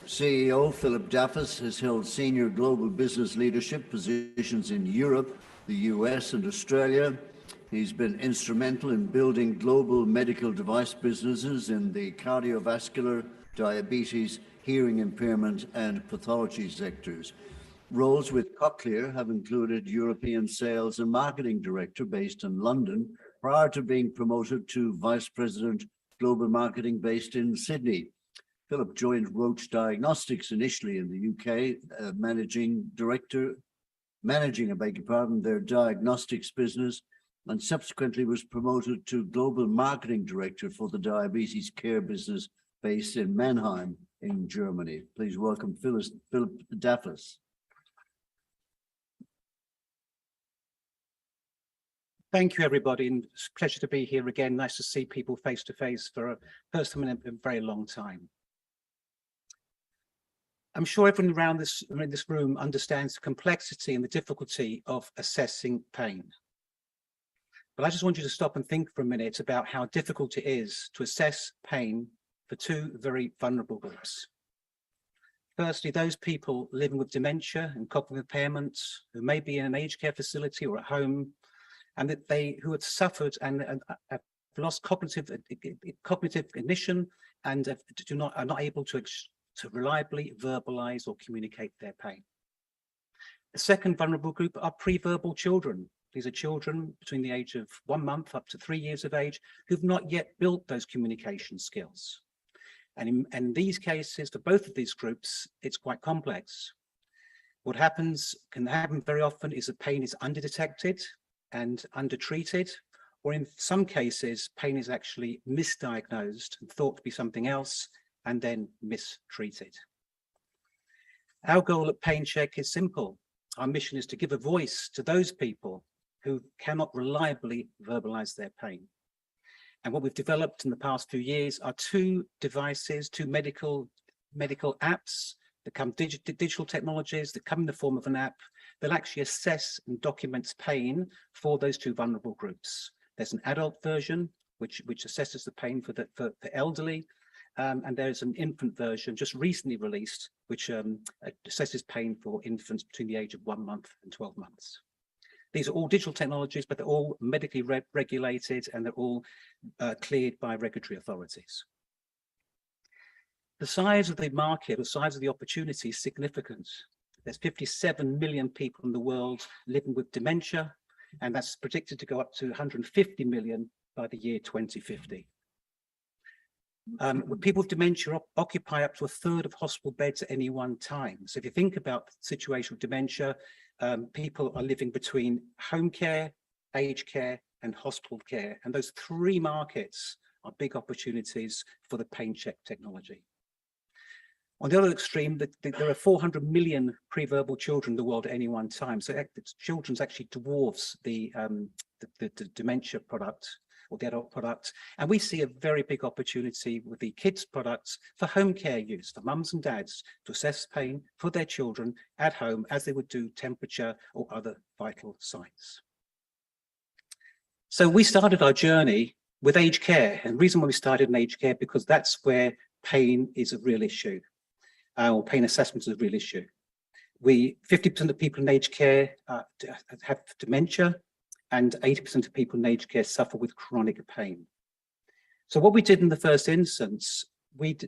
CEO Philip Daffas has held senior global business leadership positions in Europe, the US, and Australia. He's been instrumental in building global medical device businesses in the cardiovascular, diabetes, hearing impairment, and pathology sectors. Roles with Cochlear have included European Sales and Marketing Director based in London, prior to being promoted to Vice President Global Marketing based in Sydney. Philip joined Roche Diagnostics initially in the UK, managing their diagnostics business, and subsequently was promoted to Global Marketing Director for the diabetes care business based in Mannheim in Germany. Please welcome Philip Daffas. Thank you, everybody, and it's a pleasure to be here again. Nice to see people face to face for a first time in a very long time. I'm sure everyone around this room understands the complexity and the difficulty of assessing pain. But I just want you to stop and think for a minute about how difficult it is to assess pain for two very vulnerable groups. Firstly, those people living with dementia and cognitive impairments who may be in an aged care facility or at home, and who have suffered and have lost cognitive cognition and are not able to reliably verbalize or communicate their pain. The second vulnerable group are pre-verbal children. These are children between the age of 1 month up to 3 years of age who've not yet built those communication skills. And in these cases, for both of these groups, it's quite complex. What can happen very often is that pain is underdetected and undertreated, or in some cases, pain is actually misdiagnosed and thought to be something else and then mistreated. Our goal at PainChek is simple. Our mission is to give a voice to those people who cannot reliably verbalize their pain. And what we've developed in the past few years are two devices, two medical apps that come digital technologies that come in the form of an app that actually assess and documents pain for those two vulnerable groups. There's an adult version which assesses the pain for the elderly, and there's an infant version just recently released which assesses pain for infants between the age of 1 month and 12 months. These are all digital technologies, but they're all medically regulated and they're all cleared by regulatory authorities. The size of the market, the size of the opportunity is significant. There's 57 million people in the world living with dementia, and that's predicted to go up to 150 million by the year 2050. People with dementia occupy up to 1/3 of hospital beds at any one time. So if you think about the situation with dementia, people are living between home care, aged care, and hospital care. And those three markets are big opportunities for the PainChek technology. On the other extreme, there are 400 million pre-verbal children in the world at any one time. So children's actually dwarfs the dementia product or the adult product. And we see a very big opportunity with the kids products for home care use, for mums and dads to assess pain for their children at home as they would do temperature or other vital signs. So we started our journey with aged care. And the reason why we started in aged care, because that's where pain is a real issue. Or pain assessment is a real issue. 50% of people in aged care have dementia, and 80% of people in aged care suffer with chronic pain. So what we did in the first instance, we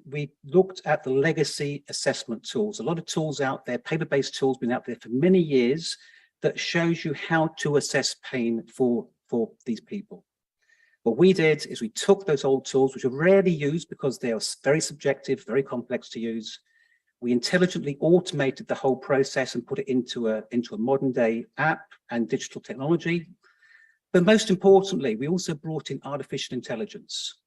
looked at the legacy assessment tools. A lot of tools out there, paper-based tools, been out there for many years that shows you how to assess pain for these people. What we did is we took those old tools, which are rarely used because they are very subjective, very complex to use. We intelligently automated the whole process and put it into a modern day app and digital technology. But most importantly, we also brought in artificial intelligence.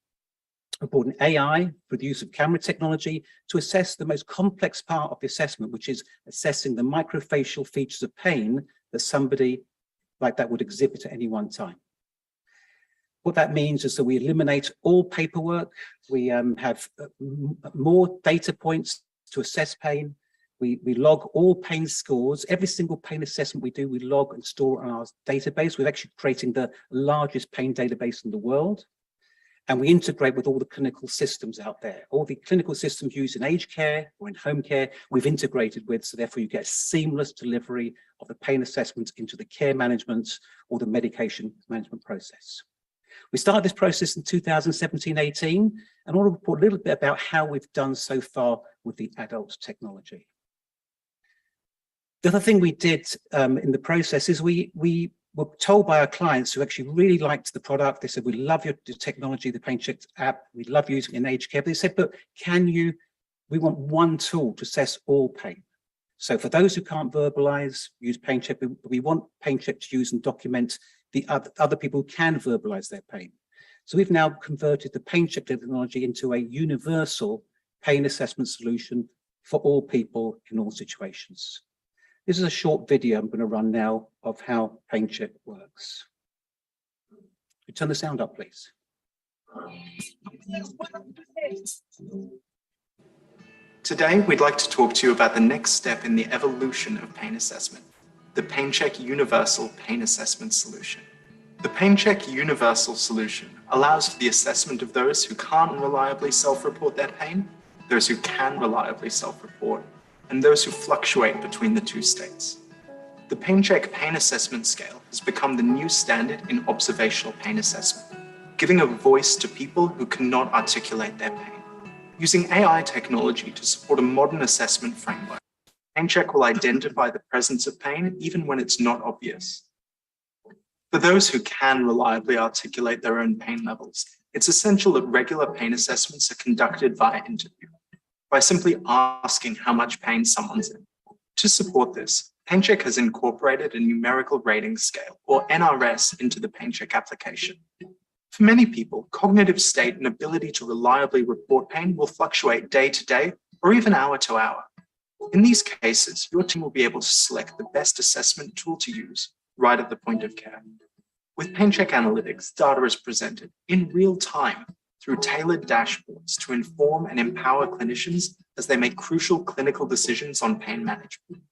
We brought in AI for the use of camera technology to assess the most complex part of the assessment, which is assessing the microfacial features of pain that somebody like that would exhibit at any one time. What that means is that we eliminate all paperwork. We have more data points to assess pain. We log all pain scores. Every single pain assessment we do, we log and store on our database. We're actually creating the largest pain database in the world. And we integrate with all the clinical systems out there. All the clinical systems used in aged care or in home care, we've integrated with, so therefore you get a seamless delivery of the pain assessments into the care management or the medication management process. We started this process in 2017-18, and I want to report a little bit about how we've done so far with the adult technology. The other thing we did in the process is we were told by our clients who actually really liked the product. They said, we love your technology, the PainChek app, we love using it in aged care. But they said, but we want one tool to assess all pain. So for those who can't verbalize, use PainChek, we want PainChek to use and document the other people who can verbalize their pain. So we've now converted the PainChek technology into a universal pain assessment solution for all people in all situations. This is a short video I'm going to run now of how PainChek works. You turn the sound up, please. Today, we'd like to talk to you about the next step in the evolution of pain assessment, the PainChek Universal Pain Assessment Solution. The PainChek Universal Solution allows for the assessment of those who can't reliably self-report their pain, those who can reliably self-report, and those who fluctuate between the two states. The PainChek Pain Assessment Scale has become the new standard in observational pain assessment, giving a voice to people who cannot articulate their pain. Using AI technology to support a modern assessment framework, PainChek will identify the presence of pain even when it's not obvious. For those who can reliably articulate their own pain levels, it's essential that regular pain assessments are conducted via interview, by simply asking how much pain someone's in. To support this, PainChek has incorporated a numerical rating scale, or NRS, into the PainChek application. For many people, cognitive state and ability to reliably report pain will fluctuate day to day or even hour to hour. In these cases, your team will be able to select the best assessment tool to use right at the point of care. With PainChek Analytics, data is presented in real time through tailored dashboards to inform and empower clinicians as they make crucial clinical decisions on pain management.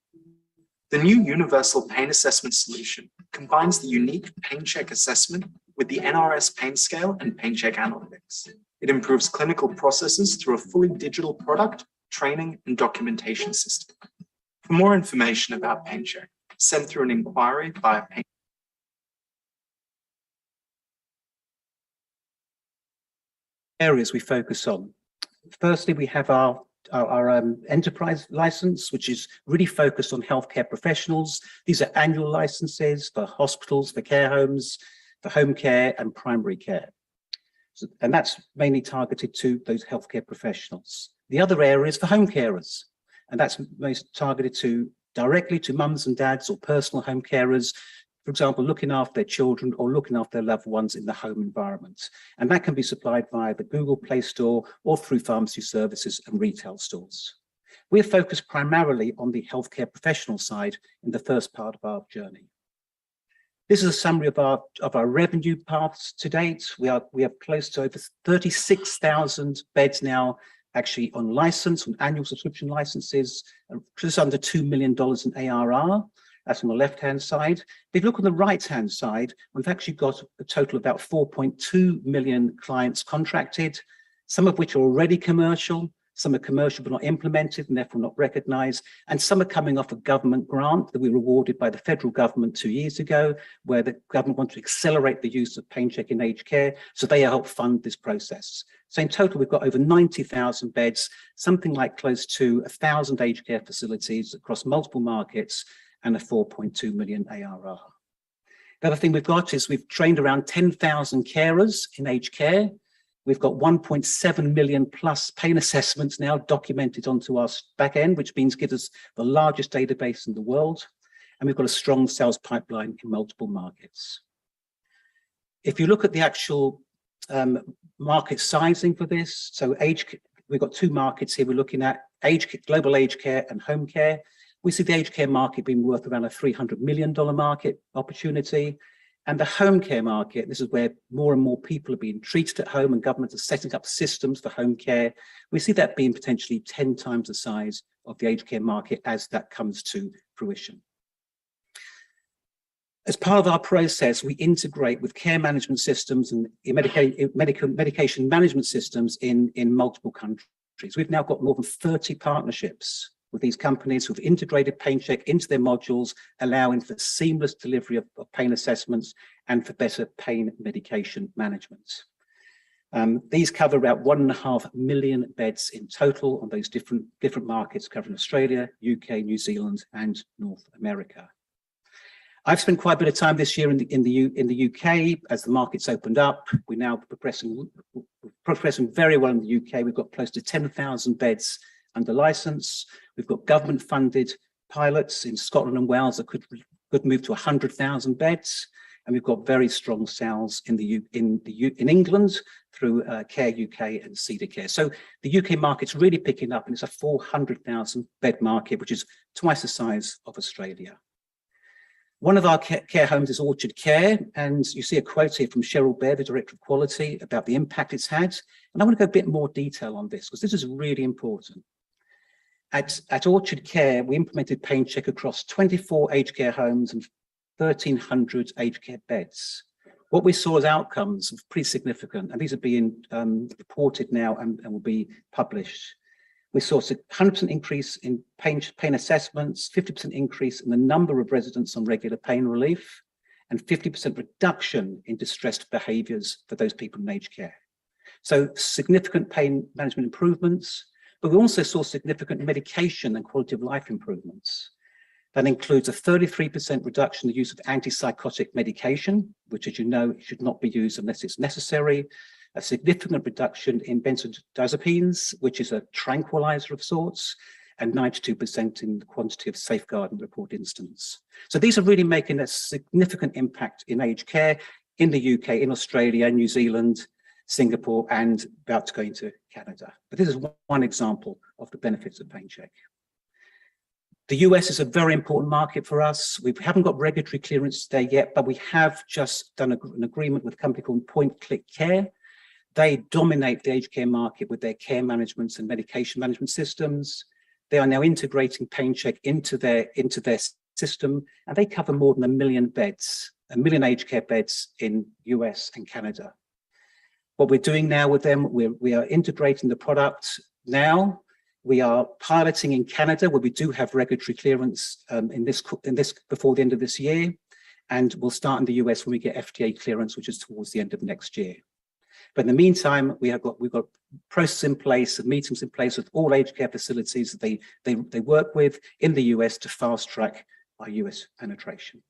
The new Universal Pain Assessment Solution combines the unique PainChek assessment with the NRS Pain Scale and PainChek Analytics. It improves clinical processes through a fully digital product, training, and documentation system. For more information about PainChek, send through an inquiry via PainChek. Areas we focus on. Firstly, we have our enterprise license, which is really focused on healthcare professionals. These are annual licenses for hospitals, for care homes, for home care and primary care. And that's mainly targeted to those healthcare professionals. The other area is for home carers, and that's most targeted to directly to mums and dads or personal home carers, for example, looking after their children or looking after their loved ones in the home environment. And that can be supplied via the Google Play Store or through pharmacy services and retail stores. We're focused primarily on the healthcare professional side in the first part of our journey. This is a summary of our revenue paths to date. We have close to over 36,000 beds now actually on license, on annual subscription licenses, just under $2 million in ARR. That's on the left-hand side. If you look on the right-hand side, we've actually got a total of about 4.2 million clients contracted, some of which are already commercial, some are commercial but not implemented and therefore not recognized, and some are coming off a government grant that we were awarded by the federal government 2 years ago, where the government wants to accelerate the use of PainChek in aged care, so they help fund this process. So in total, we've got over 90,000 beds, something like close to 1,000 aged care facilities across multiple markets, and a 4.2 million ARR. The other thing we've got is we've trained around 10,000 carers in aged care. We've got 1.7 million plus pain assessments now documented onto our back end, which means gives us the largest database in the world. And we've got a strong sales pipeline in multiple markets. If you look at the actual market sizing for this, so we've got two markets here. We're looking at global aged care and home care. We see the aged care market being worth around a $300 million market opportunity. And the home care market, this is where more and more people are being treated at home and governments are setting up systems for home care. We see that being potentially 10 times the size of the aged care market as that comes to fruition. As part of our process, we integrate with care management systems and medication management systems in multiple countries. We've now got more than 30 partnerships with these companies who've integrated PainChek into their modules, allowing for seamless delivery of pain assessments and for better pain medication management. These cover about 1.5 million beds in total on those different markets covering Australia, UK, New Zealand, and North America. I've spent quite a bit of time this year in the UK as the markets opened up. We're now progressing very well in the UK. We've got close to 10,000 beds under license. We've got government-funded pilots in Scotland and Wales that could move to 100,000 beds, and we've got very strong sales in England through Care UK and Cedar Care. So the UK market's really picking up, and it's a 400,000 bed market, which is twice the size of Australia. One of our care homes is Orchard Care, and you see a quote here from Cheryl Baird, the Director of Quality, about the impact it's had. And I want to go a bit more detail on this, because this is really important. At Orchard Care, we implemented PainChek across 24 aged care homes and 1,300 aged care beds. What we saw as outcomes were pretty significant, and these are being reported now and will be published. We saw a 100% increase in pain assessments, 50% increase in the number of residents on regular pain relief, and 50% reduction in distressed behaviours for those people in aged care. So significant pain management improvements, but we also saw significant medication and quality of life improvements. That includes a 33% reduction in the use of antipsychotic medication, which, as you know, should not be used unless it's necessary. A significant reduction in benzodiazepines, which is a tranquilizer of sorts, and 92% in the quantity of safeguarding report incidents. So these are really making a significant impact in aged care in the UK, in Australia, New Zealand, Singapore, and about to go into Canada. But this is one example of the benefits of PainChek. The US is a very important market for us. We haven't got regulatory clearance there yet, but we have just done an agreement with a company called PointClick Care. They dominate the aged care market with their care management and medication management systems. They are now integrating PainChek into their system, and they cover more than 1 million beds, 1 million aged care beds in US and Canada. What we're doing now with them, we are integrating the product now. We are piloting in Canada, where we do have regulatory clearance in this before the end of this year, and we'll start in the US when we get FDA clearance, which is towards the end of next year. But in the meantime, we've got processes in place and meetings in place with all aged care facilities that they work with in the US to fast track our US penetration.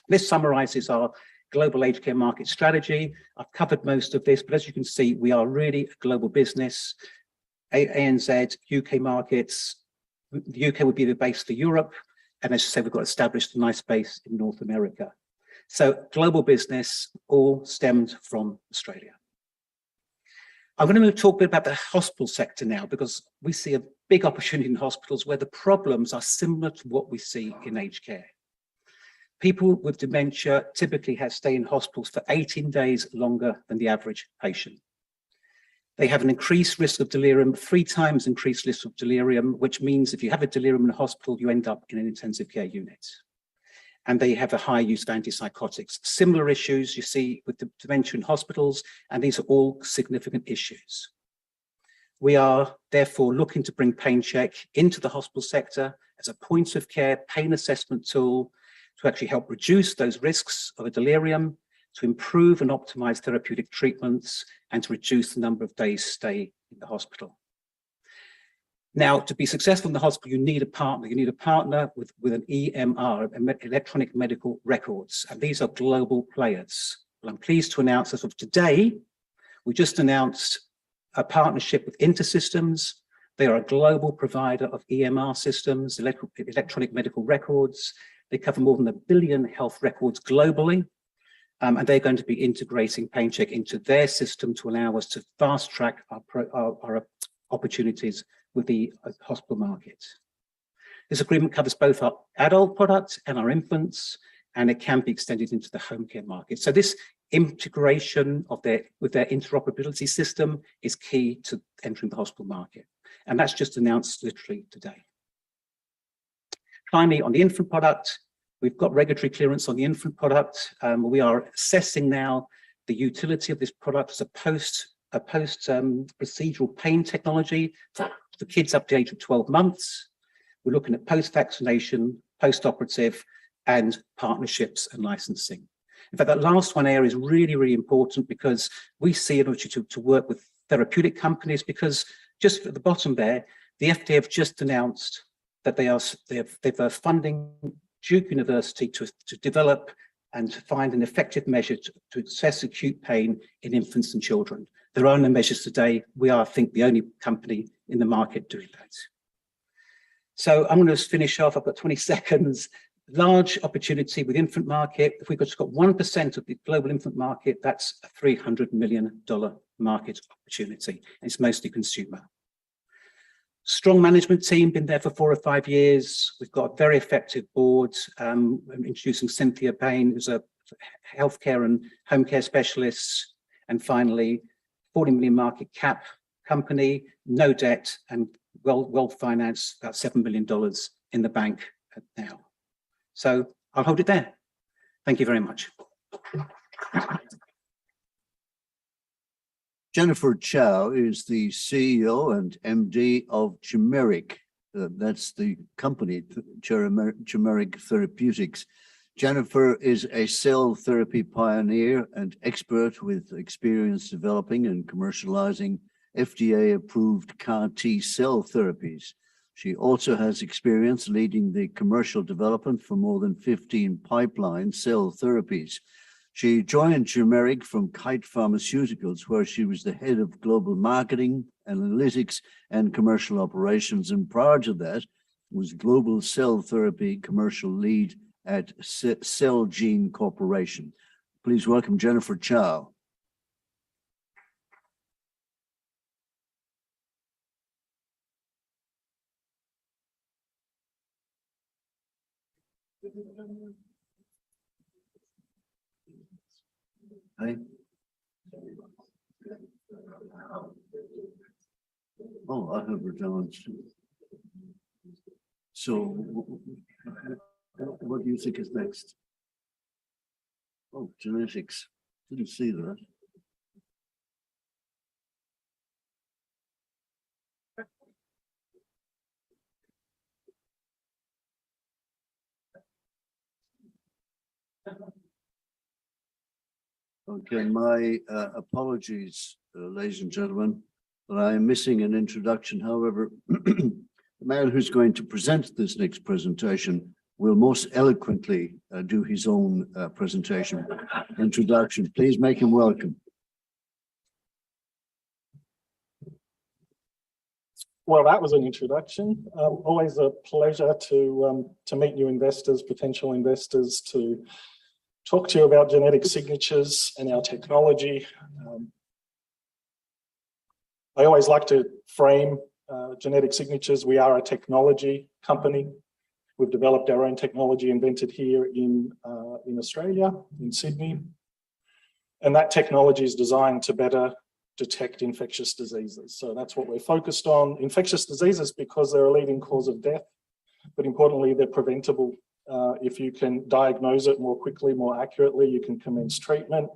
This summarizes our global aged care market strategy. I've covered most of this, but as you can see, we are really a global business. ANZ, UK markets, the UK would be the base for Europe, and as I say, we've got established a nice base in North America. So global business all stemmed from Australia. I'm going to talk a bit about the hospital sector now, because we see a big opportunity in hospitals where the problems are similar to what we see in aged care. People with dementia typically stay in hospitals for 18 days longer than the average patient. They have an increased risk of delirium, 3 times increased risk of delirium, which means if you have a delirium in a hospital, you end up in an intensive care unit. And they have a high use of antipsychotics. Similar issues you see with the dementia in hospitals, and these are all significant issues. We are therefore looking to bring PainChek into the hospital sector as a point of care pain assessment tool to actually help reduce those risks of a delirium, to improve and optimize therapeutic treatments, and to reduce the number of days stay in the hospital. Now, to be successful in the hospital, you need a partner. You need a partner with an EMR, electronic medical records, and these are global players. Well, I'm pleased to announce as of today, we just announced a partnership with InterSystems. They are a global provider of EMR systems, electronic medical records. They cover more than 1 billion health records globally. And they're going to be integrating PainChek into their system to allow us to fast track our opportunities with the hospital market. This agreement covers both our adult products and our infants, and it can be extended into the home care market. So this integration with their interoperability system is key to entering the hospital market. And that's just announced literally today. Finally, on the infant product, We've got regulatory clearance on the infant product. We are assessing now the utility of this product as a post procedural pain technology for kids up to the age of 12 months. We're looking at post-vaccination, post-operative, and partnerships and licensing. In fact, that last one area is really, really important because we see an opportunity to work with therapeutic companies, because just at the bottom there, the FDA have just announced that they're funding Duke University to develop and to find an effective measure to assess acute pain in infants and children. There are no measures today. We are, I think, the only company in the market doing that. So I'm going to just finish off. I've got 20 seconds. Large opportunity with infant market. If we've just got 1% of the global infant market, that's a $300 million market opportunity. And it's mostly consumer. Strong management team, been there for 4 or 5 years. We've got a very effective board. I'm introducing Cynthia Payne, who's a healthcare and home care specialist. And finally, 40 million market cap company, no debt, and well financed, about $7 million in the bank now. So I'll hold it there. Thank you very much. Jennifer Chow is the CEO and MD of Chimeric. That's the company, Chimeric Therapeutics. Jennifer is a cell therapy pioneer and expert with experience developing and commercializing FDA-approved CAR T cell therapies. She also has experience leading the commercial development for more than 15 pipeline cell therapies. She joined Chimeric from Kite Pharmaceuticals, where she was the head of global marketing, analytics, and commercial operations. And prior to that, was global cell therapy commercial lead at Celgene Corporation. Please welcome Jennifer Chow. Hi. Oh, I have her down. So, what do you think is next? Oh, genetics. Didn't see that. Okay, my apologies, ladies and gentlemen, but I am missing an introduction. However, the man who's going to present this next presentation will most eloquently do his own presentation introduction. Please make him welcome. Well, that was an introduction. Always a pleasure to meet new investors, potential investors, to talk to you about genetic signatures and our technology. I always like to frame genetic signatures. We are a technology company. We've developed our own technology, invented here in Australia, in Sydney. And that technology is designed to better detect infectious diseases. So that's what we're focused on. Infectious diseases because they're a leading cause of death, but importantly, they're preventable. If you can diagnose it more quickly, more accurately, you can commence treatment.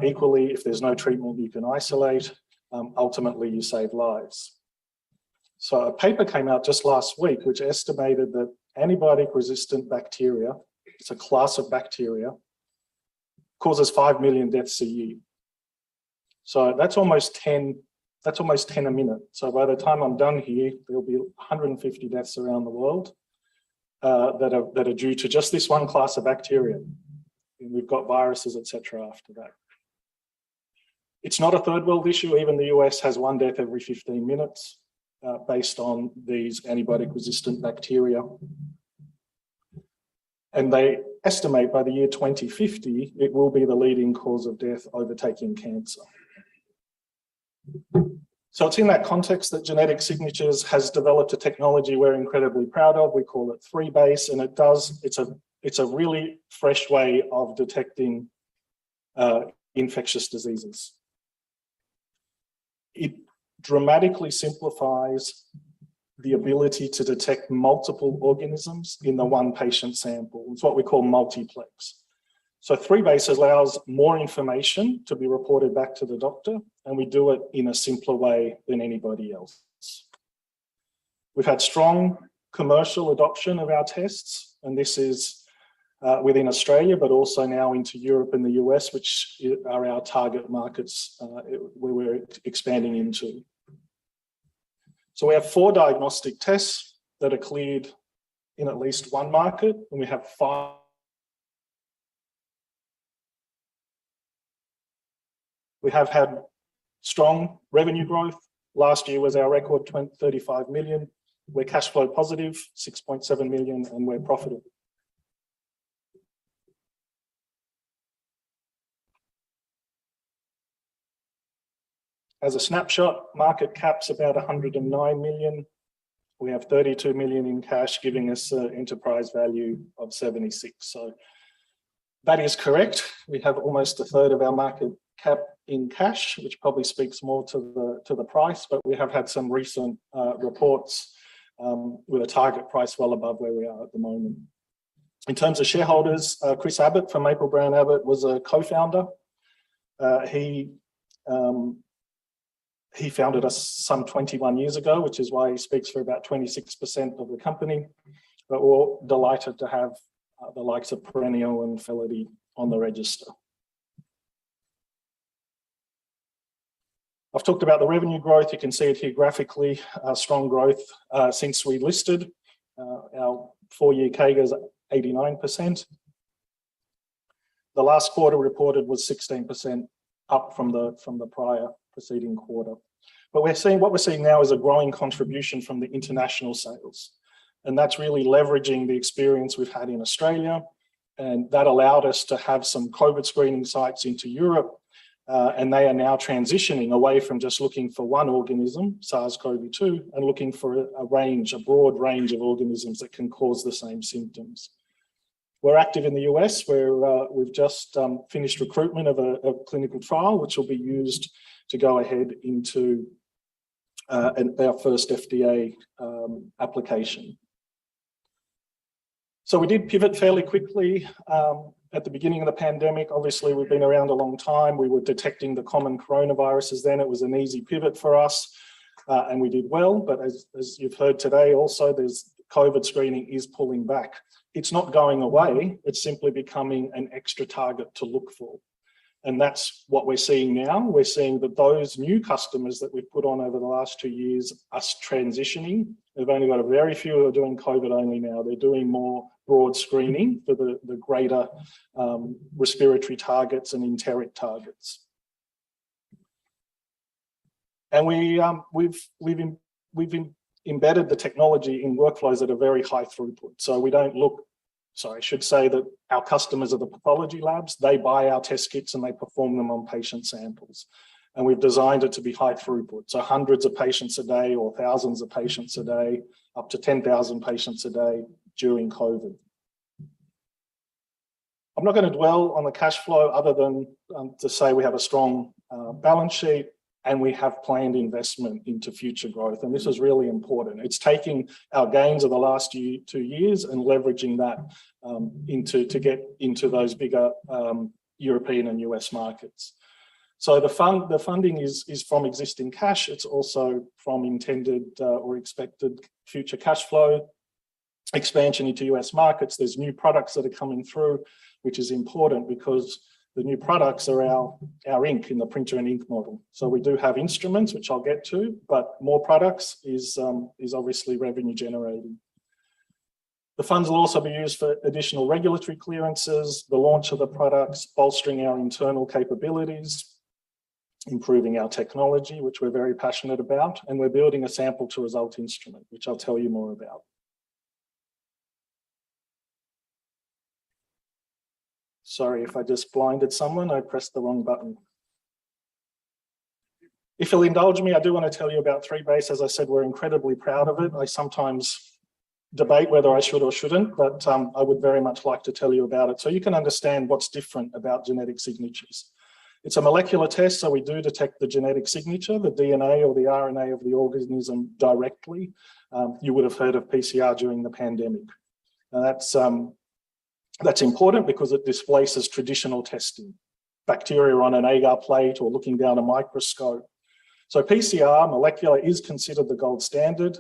Equally, if there's no treatment, you can isolate. Ultimately, you save lives. So a paper came out just last week, which estimated that antibiotic-resistant bacteria, it's a class of bacteria, causes 5 million deaths a year. So that's almost 10 a minute. So by the time I'm done here, there'll be 150 deaths around the world that are due to just this one class of bacteria. And we've got viruses, etc. after that. It's not a third world issue. Even the US has 1 death every 15 minutes based on these antibiotic-resistant bacteria. And they estimate by the year 2050, it will be the leading cause of death, overtaking cancer. So it's in that context that Genetic Signatures has developed a technology we're incredibly proud of. We call it 3-base, and it's a really fresh way of detecting infectious diseases. It dramatically simplifies the ability to detect multiple organisms in the one patient sample. It's what we call multiplex. So 3-base allows more information to be reported back to the doctor, and we do it in a simpler way than anybody else. We've had strong commercial adoption of our tests, and this is within Australia, but also now into Europe and the US, which are our target markets where we're expanding into. So we have 4 diagnostic tests that are cleared in at least one market, and we have 5. We have had strong revenue growth. Last year was our record 35 million. We're cash flow positive, 6.7 million, and we're profitable. As a snapshot, market cap's about 109 million. We have 32 million in cash, giving us an enterprise value of 76. So that is correct. We have almost a third of our market cap in cash, which probably speaks more to the price, but we have had some recent reports with a target price well above where we are at the moment. In terms of shareholders, Chris Abbott from Maple Brown Abbott was a co-founder. He founded us some 21 years ago, which is why he speaks for about 26% of the company. But we're delighted to have the likes of Perennial and Felity on the register. I've talked about the revenue growth. You can see it here graphically, strong growth since we listed. Our 4-year CAGR is 89%. The last quarter reported was 16% up from the prior preceding quarter. But what we're seeing now is a growing contribution from the international sales. And that's really leveraging the experience we've had in Australia. And that allowed us to have some COVID screening sites into Europe. And they are now transitioning away from just looking for one organism, SARS-CoV-2, and looking for a broad range of organisms that can cause the same symptoms. We're active in the US, where we've just finished recruitment of a clinical trial, which will be used to go ahead into our first FDA application. So we did pivot fairly quickly. At the beginning of the pandemic, obviously, we've been around a long time. We were detecting the common coronaviruses then. It was an easy pivot for us, and we did well. But as you've heard today also, COVID screening is pulling back. It's not going away. It's simply becoming an extra target to look for. And that's what we're seeing now. We're seeing that those new customers that we've put on over the last 2 years are transitioning. They've only got a very few who are doing COVID only now. They're doing more broad screening for the greater respiratory targets and enteric targets. And we've embedded the technology in workflows that are very high throughput. So we don't look, sorry, I should say that our customers are the pathology labs. They buy our test kits and they perform them on patient samples. And we've designed it to be high throughput. So hundreds of patients a day or thousands of patients a day, up to 10,000 patients a day during COVID. I'm not going to dwell on the cash flow other than to say we have a strong balance sheet and we have planned investment into future growth. And this is really important. It's taking our gains of the last 2 years and leveraging that to get into those bigger European and US markets. So the funding is from existing cash. It's also from intended or expected future cash flow, expansion into US markets. There's new products that are coming through, which is important because the new products are our ink in the printer and ink model. So we do have instruments, which I'll get to, but more products is obviously revenue generating. The funds will also be used for additional regulatory clearances, the launch of the products, bolstering our internal capabilities, improving our technology, which we're very passionate about, and we're building a sample to result instrument, which I'll tell you more about. Sorry if I just blinded someone, I pressed the wrong button. If you'll indulge me, I do want to tell you about 3base. As I said, we're incredibly proud of it. I sometimes debate whether I should or shouldn't, but I would very much like to tell you about it so you can understand what's different about genetic signatures. It's a molecular test, so we do detect the genetic signature, the DNA or the RNA of the organism directly. you would have heard of PCR during the pandemic. Now that's important because it displaces traditional testing, bacteria on an agar plate or looking down a microscope. So PCR, molecular, is considered the gold standard,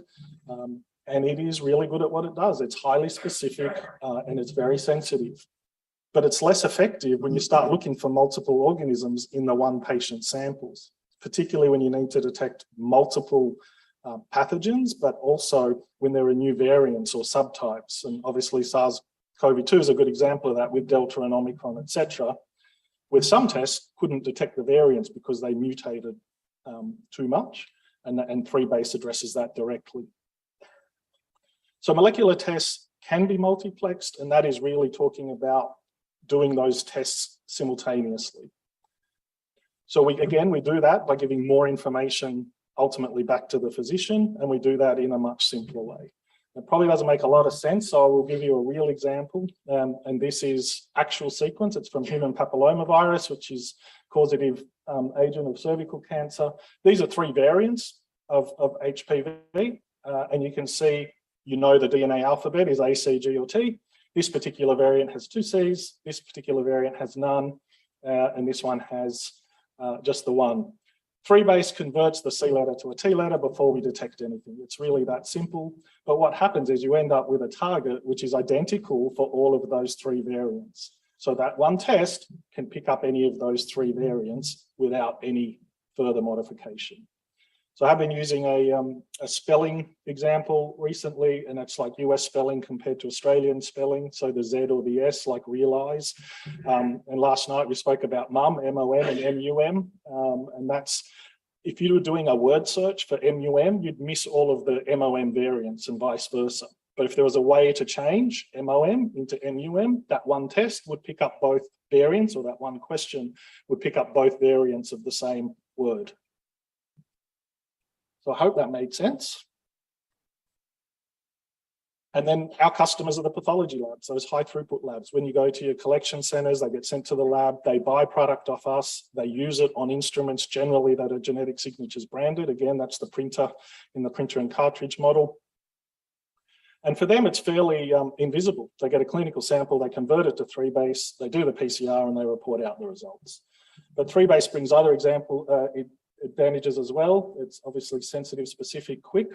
and it is really good at what it does. It's highly specific and it's very sensitive. But it's less effective when you start looking for multiple organisms in the one patient samples, particularly when you need to detect multiple pathogens, but also when there are new variants or subtypes. And obviously SARS-CoV-2 is a good example of that with Delta and Omicron, etc. With some tests, couldn't detect the variants because they mutated too much, and 3-base addresses that directly. So molecular tests can be multiplexed, and that is really talking about doing those tests simultaneously. So we do that by giving more information ultimately back to the physician, and we do that in a much simpler way. It probably doesn't make a lot of sense, so I will give you a real example. And this is actual sequence. It's from human papillomavirus, which is causative agent of cervical cancer. These are 3 variants of HPV, and you can see, the DNA alphabet is A, C, G, or T. This particular variant has 2 Cs, this particular variant has none, and this one has just the 1. 3-base converts the C letter to a T letter before we detect anything. It's really that simple. But what happens is you end up with a target which is identical for all of those 3 variants. So that one test can pick up any of those 3 variants without any further modification. So I've been using a spelling example recently, and it's like US spelling compared to Australian spelling. So the Z or the S, like realise. And last night we spoke about mum, M-O-M, and M-U-M. And that's, if you were doing a word search for M-U-M, you'd miss all of the M-O-M variants and vice versa. But if there was a way to change M-O-M into M-U-M, that one test would pick up both variants, or that one question would pick up both variants of the same word. So I hope that made sense. And then our customers are the pathology labs, those high throughput labs. When you go to your collection centers, they get sent to the lab, they buy product off us, they use it on instruments generally that are Genetic Signatures branded. Again, that's the printer in the printer and cartridge model. And for them, it's fairly invisible. They get a clinical sample, they convert it to 3-base, they do the PCR, and they report out the results. But 3-base brings other advantages as well. It's obviously sensitive, specific, quick,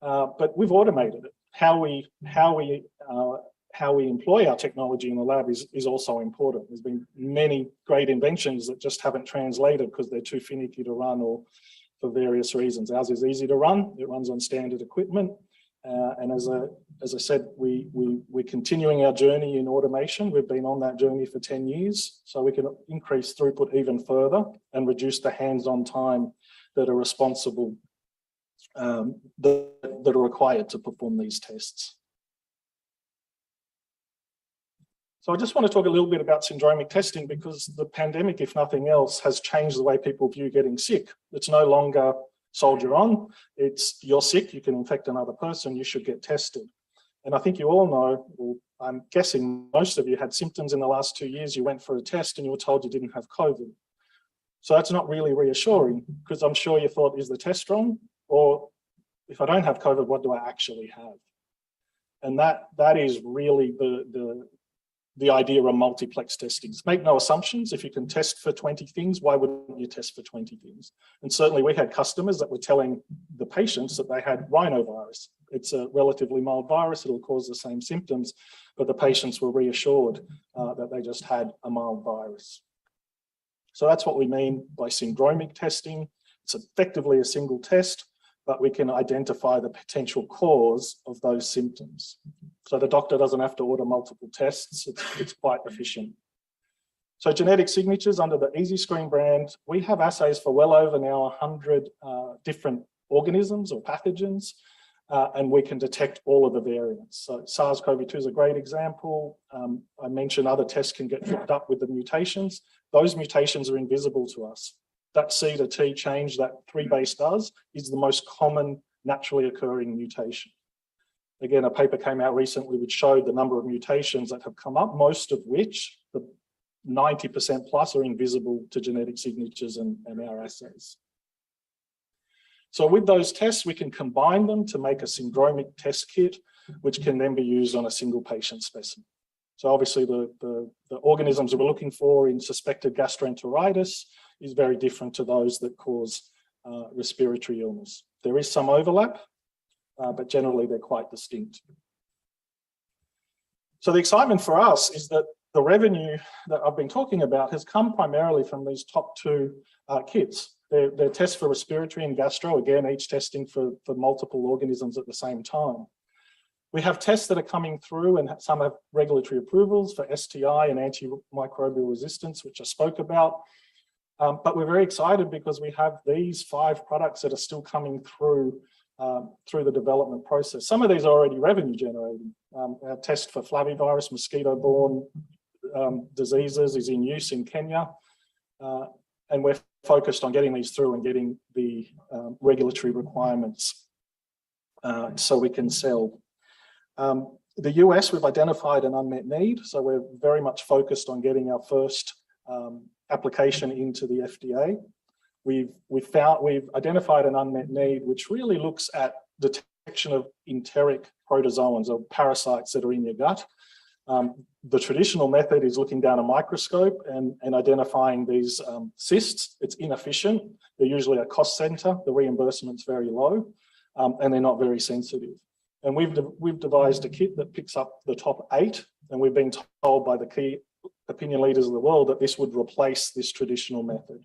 but we've automated it. How we employ our technology in the lab is also important. There's been many great inventions that just haven't translated because they're too finicky to run or for various reasons. Ours is easy to run. It runs on standard equipment. And as I said, we're continuing our journey in automation. We've been on that journey for 10 years, so we can increase throughput even further and reduce the hands-on time that are responsible, that are required to perform these tests. So I just want to talk a little bit about syndromic testing, because the pandemic, if nothing else, has changed the way people view getting sick. It's no longer soldier on, it's you're sick, you can infect another person, you should get tested. And I think you all know, well, I'm guessing most of you had symptoms in the last 2 years, you went for a test and you were told you didn't have COVID. So that's not really reassuring, because I'm sure you thought, is the test wrong? Or if I don't have COVID, what do I actually have? And that is really the idea of multiplex testing. Make no assumptions. If you can test for 20 things, why wouldn't you test for 20 things? And certainly we had customers that were telling the patients that they had rhinovirus. It's a relatively mild virus, it'll cause the same symptoms, but the patients were reassured that they just had a mild virus. So that's what we mean by syndromic testing. It's effectively a single test, but we can identify the potential cause of those symptoms. So the doctor doesn't have to order multiple tests. It's quite efficient. So Genetic Signatures under the EasyScreen brand, we have assays for well over now 100 different organisms or pathogens, and we can detect all of the variants. So SARS-CoV-2 is a great example. I mentioned other tests can get tripped up with the mutations. Those mutations are invisible to us. That C to T change that 3-base does is the most common naturally occurring mutation. Again, a paper came out recently which showed the number of mutations that have come up, most of which, the 90% plus, are invisible to Genetic Signatures and our assays. So with those tests, we can combine them to make a syndromic test kit, which can then be used on a single patient specimen. So obviously the organisms we're looking for in suspected gastroenteritis is very different to those that cause respiratory illness. There is some overlap, but generally they're quite distinct. So the excitement for us is that the revenue that I've been talking about has come primarily from these top two kits. They're tests for respiratory and gastro, again, each testing for multiple organisms at the same time. We have tests that are coming through and some have regulatory approvals for STI and antimicrobial resistance, which I spoke about. But we're very excited because we have these 5 products that are still coming through the development process. Some of these are already revenue generating. Our test for flavivirus, mosquito-borne diseases is in use in Kenya. And we're focused on getting these through and getting the regulatory requirements so we can sell. The US, we've identified an unmet need, so we're very much focused on getting our first application into the FDA. We've identified an unmet need which really looks at detection of enteric protozoans or parasites that are in your gut. The traditional method is looking down a microscope and identifying these cysts. It's inefficient. They're usually a cost center. The reimbursement's very low, and they're not very sensitive. And we've devised a kit that picks up the top 8, and we've been told by the key opinion leaders of the world that this would replace this traditional method.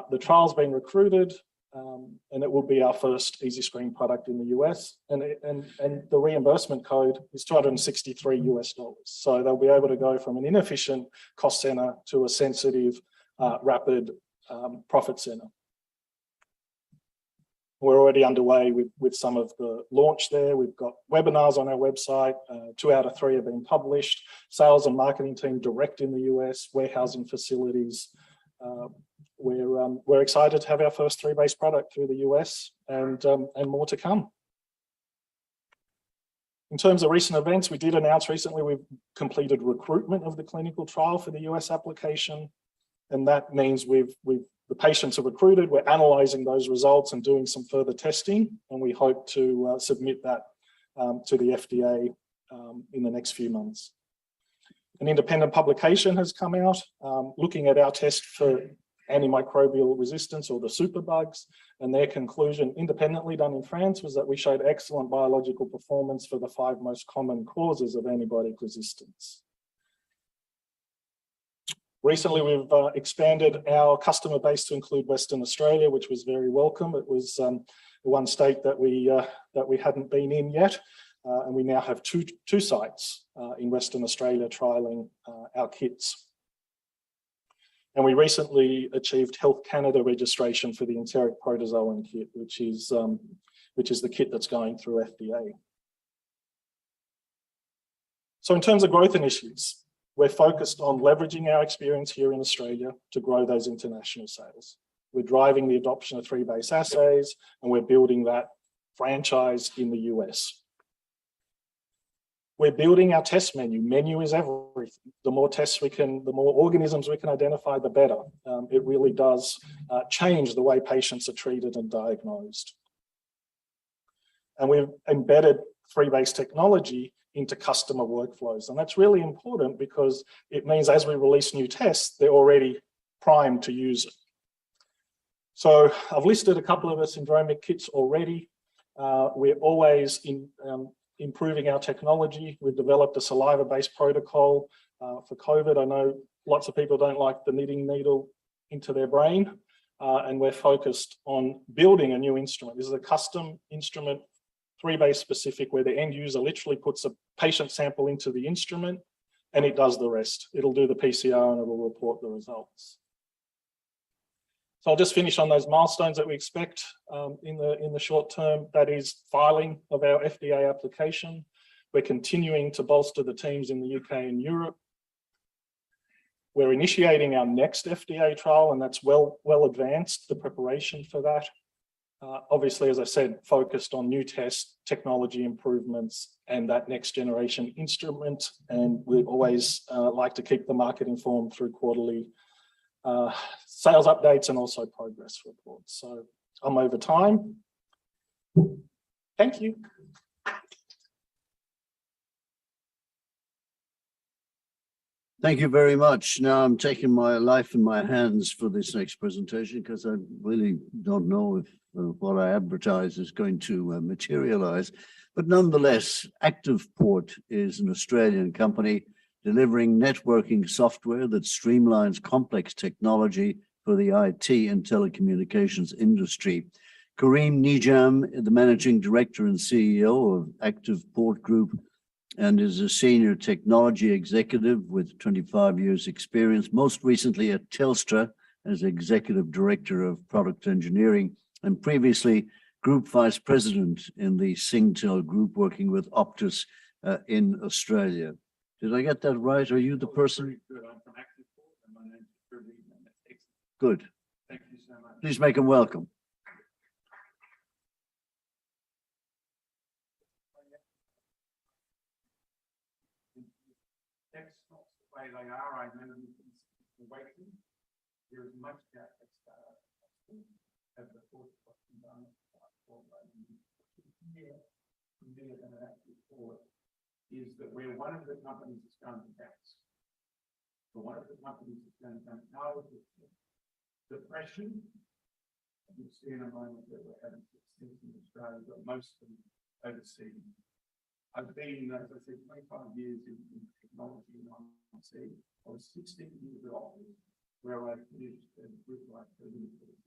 The trial's been recruited, and it will be our first Easy Screen product in the US. And the reimbursement code is $263 US. So they'll be able to go from an inefficient cost center to a sensitive, rapid profit center. We're already underway with some of the launch there. We've got webinars on our website. 2 out of 3 have been published. Sales and marketing team direct in the US, warehousing facilities. We're excited to have our first 3-base product through the US and more to come. In terms of recent events, we did announce recently we've completed recruitment of the clinical trial for the US application. And that means the patients are recruited, we're analysing those results and doing some further testing, and we hope to submit that to the FDA in the next few months. An independent publication has come out looking at our test for antimicrobial resistance or the superbugs, and their conclusion, independently done in France, was that we showed excellent biological performance for the 5 most common causes of antibiotic resistance. Recently, we've expanded our customer base to include Western Australia, which was very welcome. It was the one state that we hadn't been in yet, and we now have two sites in Western Australia trialling our kits. And we recently achieved Health Canada registration for the enteric protozoan kit, which is the kit that's going through FDA. So in terms of growth initiatives, we're focused on leveraging our experience here in Australia to grow those international sales. We're driving the adoption of 3-base assays, and we're building that franchise in the US. We're building our test menu. Menu is everything. The more tests the more organisms we can identify, the better. It really does change the way patients are treated and diagnosed. And we've embedded 3-base technology into customer workflows. And that's really important because it means as we release new tests, they're already primed to use it. So I've listed a couple of the syndromic kits already. We're always improving our technology. We've developed a saliva-based protocol for COVID. I know lots of people don't like the knitting needle into their brain, and we're focused on building a new instrument. This is a custom instrument, 3-base specific, where the end user literally puts a patient sample into the instrument and it does the rest. It'll do the PCR and it will report the results. So I'll just finish on those milestones that we expect in the short term. That is filing of our FDA application. We're continuing to bolster the teams in the UK and Europe. We're initiating our next FDA trial, and that's well advanced, the preparation for that. Obviously, as I said, focused on new test technology improvements and that next generation instrument. And we always like to keep the market informed through quarterly sales updates and also progress reports. So I'm over time. Thank you. Thank you very much. Now I'm taking my life in my hands for this next presentation because I really don't know if what I advertise is going to materialize. But nonetheless, ActivePort is an Australian company delivering networking software that streamlines complex technology for the IT and telecommunications industry. Karim, Nejaim, the Managing Director and CEO of ActivePort Group, and is a senior technology executive with 25 years experience, most recently at Telstra as Executive Director of Product Engineering, and previously Group Vice President in the Singtel Group, working with Optus in Australia. Did I get that right? Are you the person? Good. I'm from ActivePort and my name is Karim. Good. Thank you so much. Please make him welcome. Text not the way they are. I know the waiting. There is much gap at start. Have the thought of done here and ActivePort is that we're one of the companies that's going to tax. So one of the companies that's going to come out of this depression. You'll see in a moment that we're having success in Australia, but most of them overseas. I've been, as I said, 25 years in technology and IT. I was 16 years at Office, where I finished as Group Vice President for the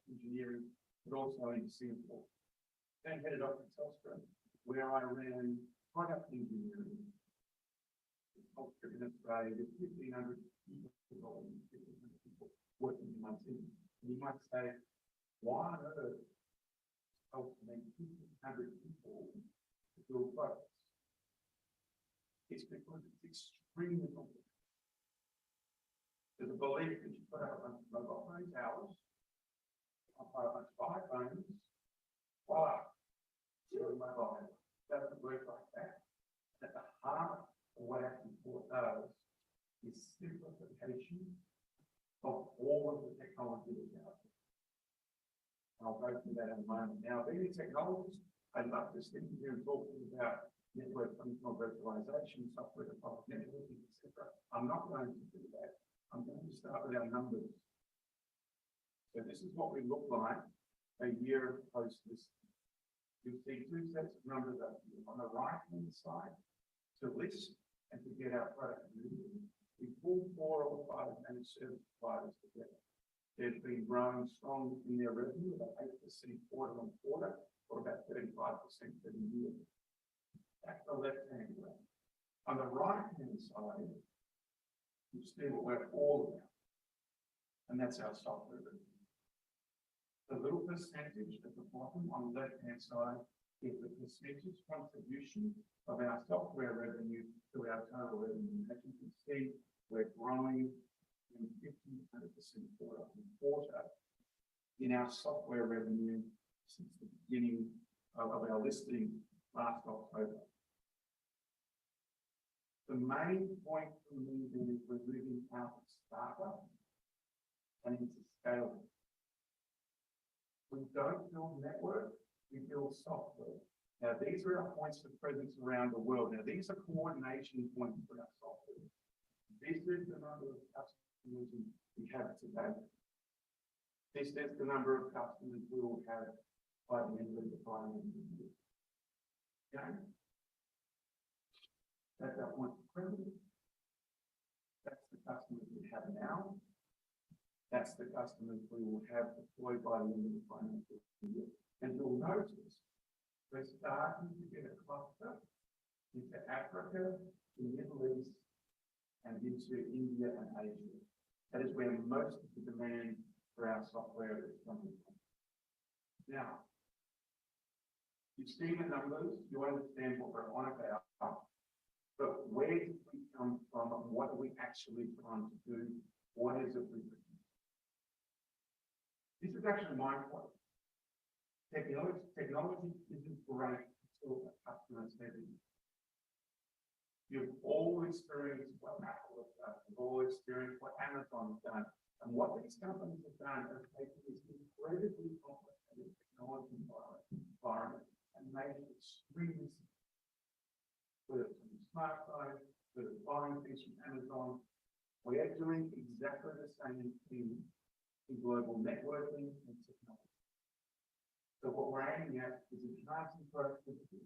engineering, but also in Singapore. Then headed up to Telstra, where I ran product engineering. In Australia, with 1,500 people working in my team. And you might say, why on earth help to make 1,500 people to build products? It's because it's extremely complex. There's a belief that you put out a bunch of mobile phone towers, I'll put a bunch of iPhones, voila, you're mobile. It doesn't work like that. At the heart of what ActivePort does is simplification of all of the technology that's out there. I'll go through that in a moment. Now, being a technologist, I love to sit here and talk to you about network functional virtualization, software defined networking, etc. I'm not going to do that. I'm going to start with our numbers. So this is what we look like a year post this. You'll see two sets of numbers up here. On the right-hand side, to list and to get our product moving, we pull 4 or 5 managed service providers together. They've been growing strong in their revenue, about 8% quarter on quarter, or about 35% for the year. That's the left-hand graph. On the right-hand side, you see what we're all about, and that's our software revenue. The little percentage at the bottom on the left-hand side is the percentage contribution of our software revenue to our total revenue. As you can see, we're growing in 100% quarter on quarter in our software revenue since the beginning of our listing last October. The main point for me then is we're moving out of startup and into scale. We don't build network, we build software. Now, these are our points of presence around the world. Now, these are coordination points for our software. This is the number of customers we have today. This is the number of customers we will have by the end of the financial year. Okay? That's our point of presence. That's the customers we have now. That's the customers we will have deployed by the end of the financial year. And you'll notice we're starting to get a cluster into Africa, the Middle East, and into India and Asia. That is where most of the demand for our software is coming from. Now, you've seen the numbers, you understand what we're on about, but where did we come from and what are we actually trying to do? What is it we do? This is actually my point. Technology isn't great until a customer says it. You've all experienced what Apple has done. You've all experienced what Amazon has done. And what these companies have done is taken this incredibly complicated technology environment and made it extremely simple. Whether it's on your smartphone, whether it's buying things from Amazon, we are doing exactly the same thing in global networking and technology. So what we're aiming at is enhancing productivity,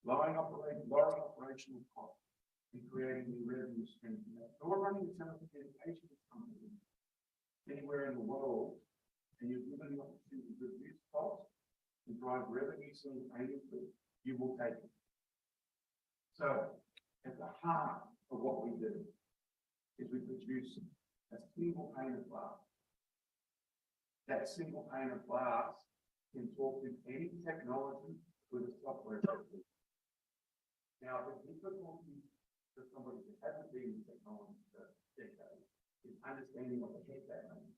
lowering operational costs, and creating new revenue streams. So we're running a telecommunications company anywhere in the world, and you're given the opportunity to reduce costs and drive revenue simultaneously, you will take it. So at the heart of what we do is we produce a single pane of glass. That single pane of glass can talk to any technology with a software. Now, the difficulty for somebody who hasn't been in technology for decades is understanding what the heck that means.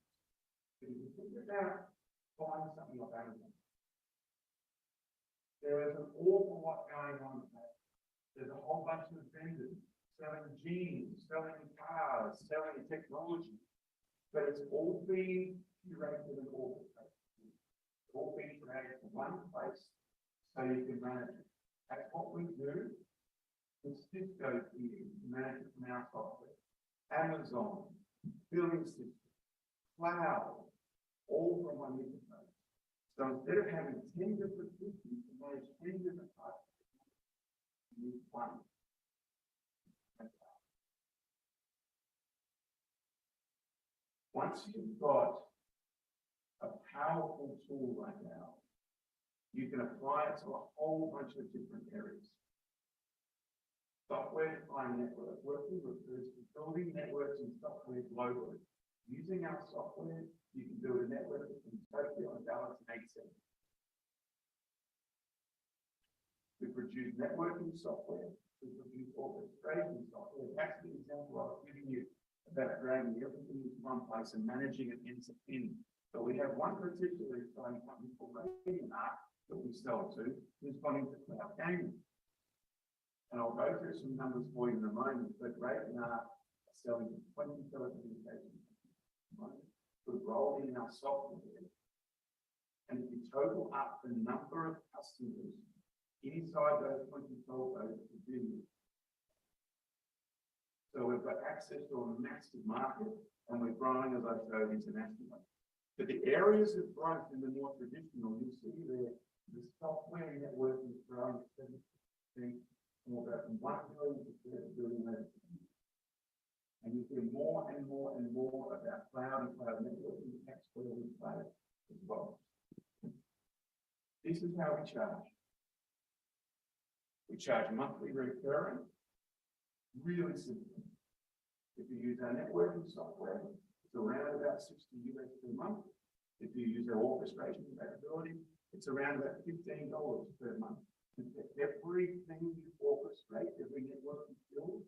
But if you figure it out, find something like Amazon. There is an awful lot going on there. There's a whole bunch of vendors selling jeans, selling cars, selling technology, but it's all being curated and orchestrated. It's all being created in one place so you can manage it. That's what we do. With Cisco here to manage it from our software. Amazon, billing system, cloud, all from one interface. So instead of having 10 different systems to manage 10 different types, you need one. Once you've got a powerful tool like ours, you can apply it to a whole bunch of different areas. Software-defined network working refers to building networks and software globally. Using our software, you can build a network between Tokyo and Dallas in 8 seconds. We produce networking software. We produce orchestration software. That's the example I was giving you about dragging everything into one place and managing it end to end. So we have one particular exciting company called Nejaim that we sell to, who's gone into cloud gaming. And I'll go through some numbers for you in a moment, but Nejaim are selling 20 telecommunications. We've rolled in our software, and if you total up the number of customers inside those 20 telcos, it's a billion. So we've got access to a massive market, and we're growing, as I showed, internationally. But the areas of growth in the more traditional, you see there, the software networking is growing at 70%. More about 1 billion to 30 billion. And you hear more and more and more about cloud and cloud networking. That's where we play as well. This is how we charge. We charge monthly recurring, really simple. If you use our networking software, it's around about $60 per month. If you use our orchestration capability, it's around about $15 per month. Everything you orchestrate, every network you build,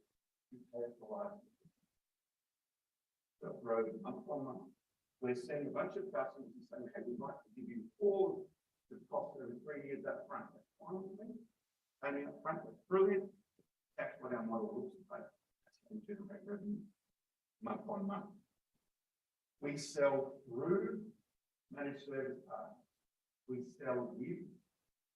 you pay for life. So grow month on month. We're seeing a bunch of customers and saying, hey, we'd like to give you all the cost over 3 years up front. That's fine with me. Paying up front, that's brilliant. That's what our model looks like. That's how we generate revenue month on month. We sell through managed service partners. We sell with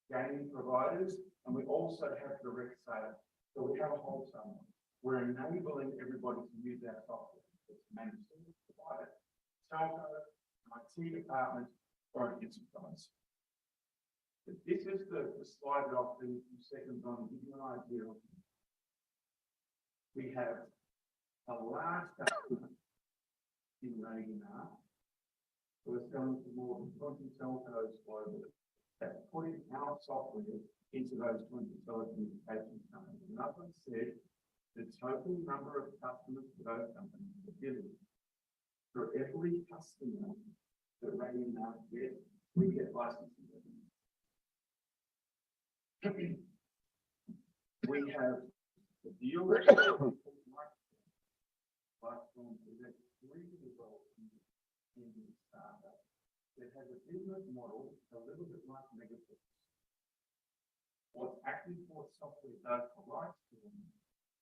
gaming providers, and we also have direct sales. So we have a wholesale. We're enabling everybody to use our software. It's managed service provider, telco, IT department, or an enterprise. But this is the slide that I'll spend a few seconds on to give you an idea of. We have a large customer in Nejaim. We're selling to more than 20 telcos globally. That's putting our software into those 20 telecommunications companies. And as I said, the total number of customers for those companies is 1 billion. For every customer that Nejaim gets, we get licensing revenue. We have the deal platform that really well in the startup. That has a business model a little bit like Megapix. What ActivePort software does for Lightstream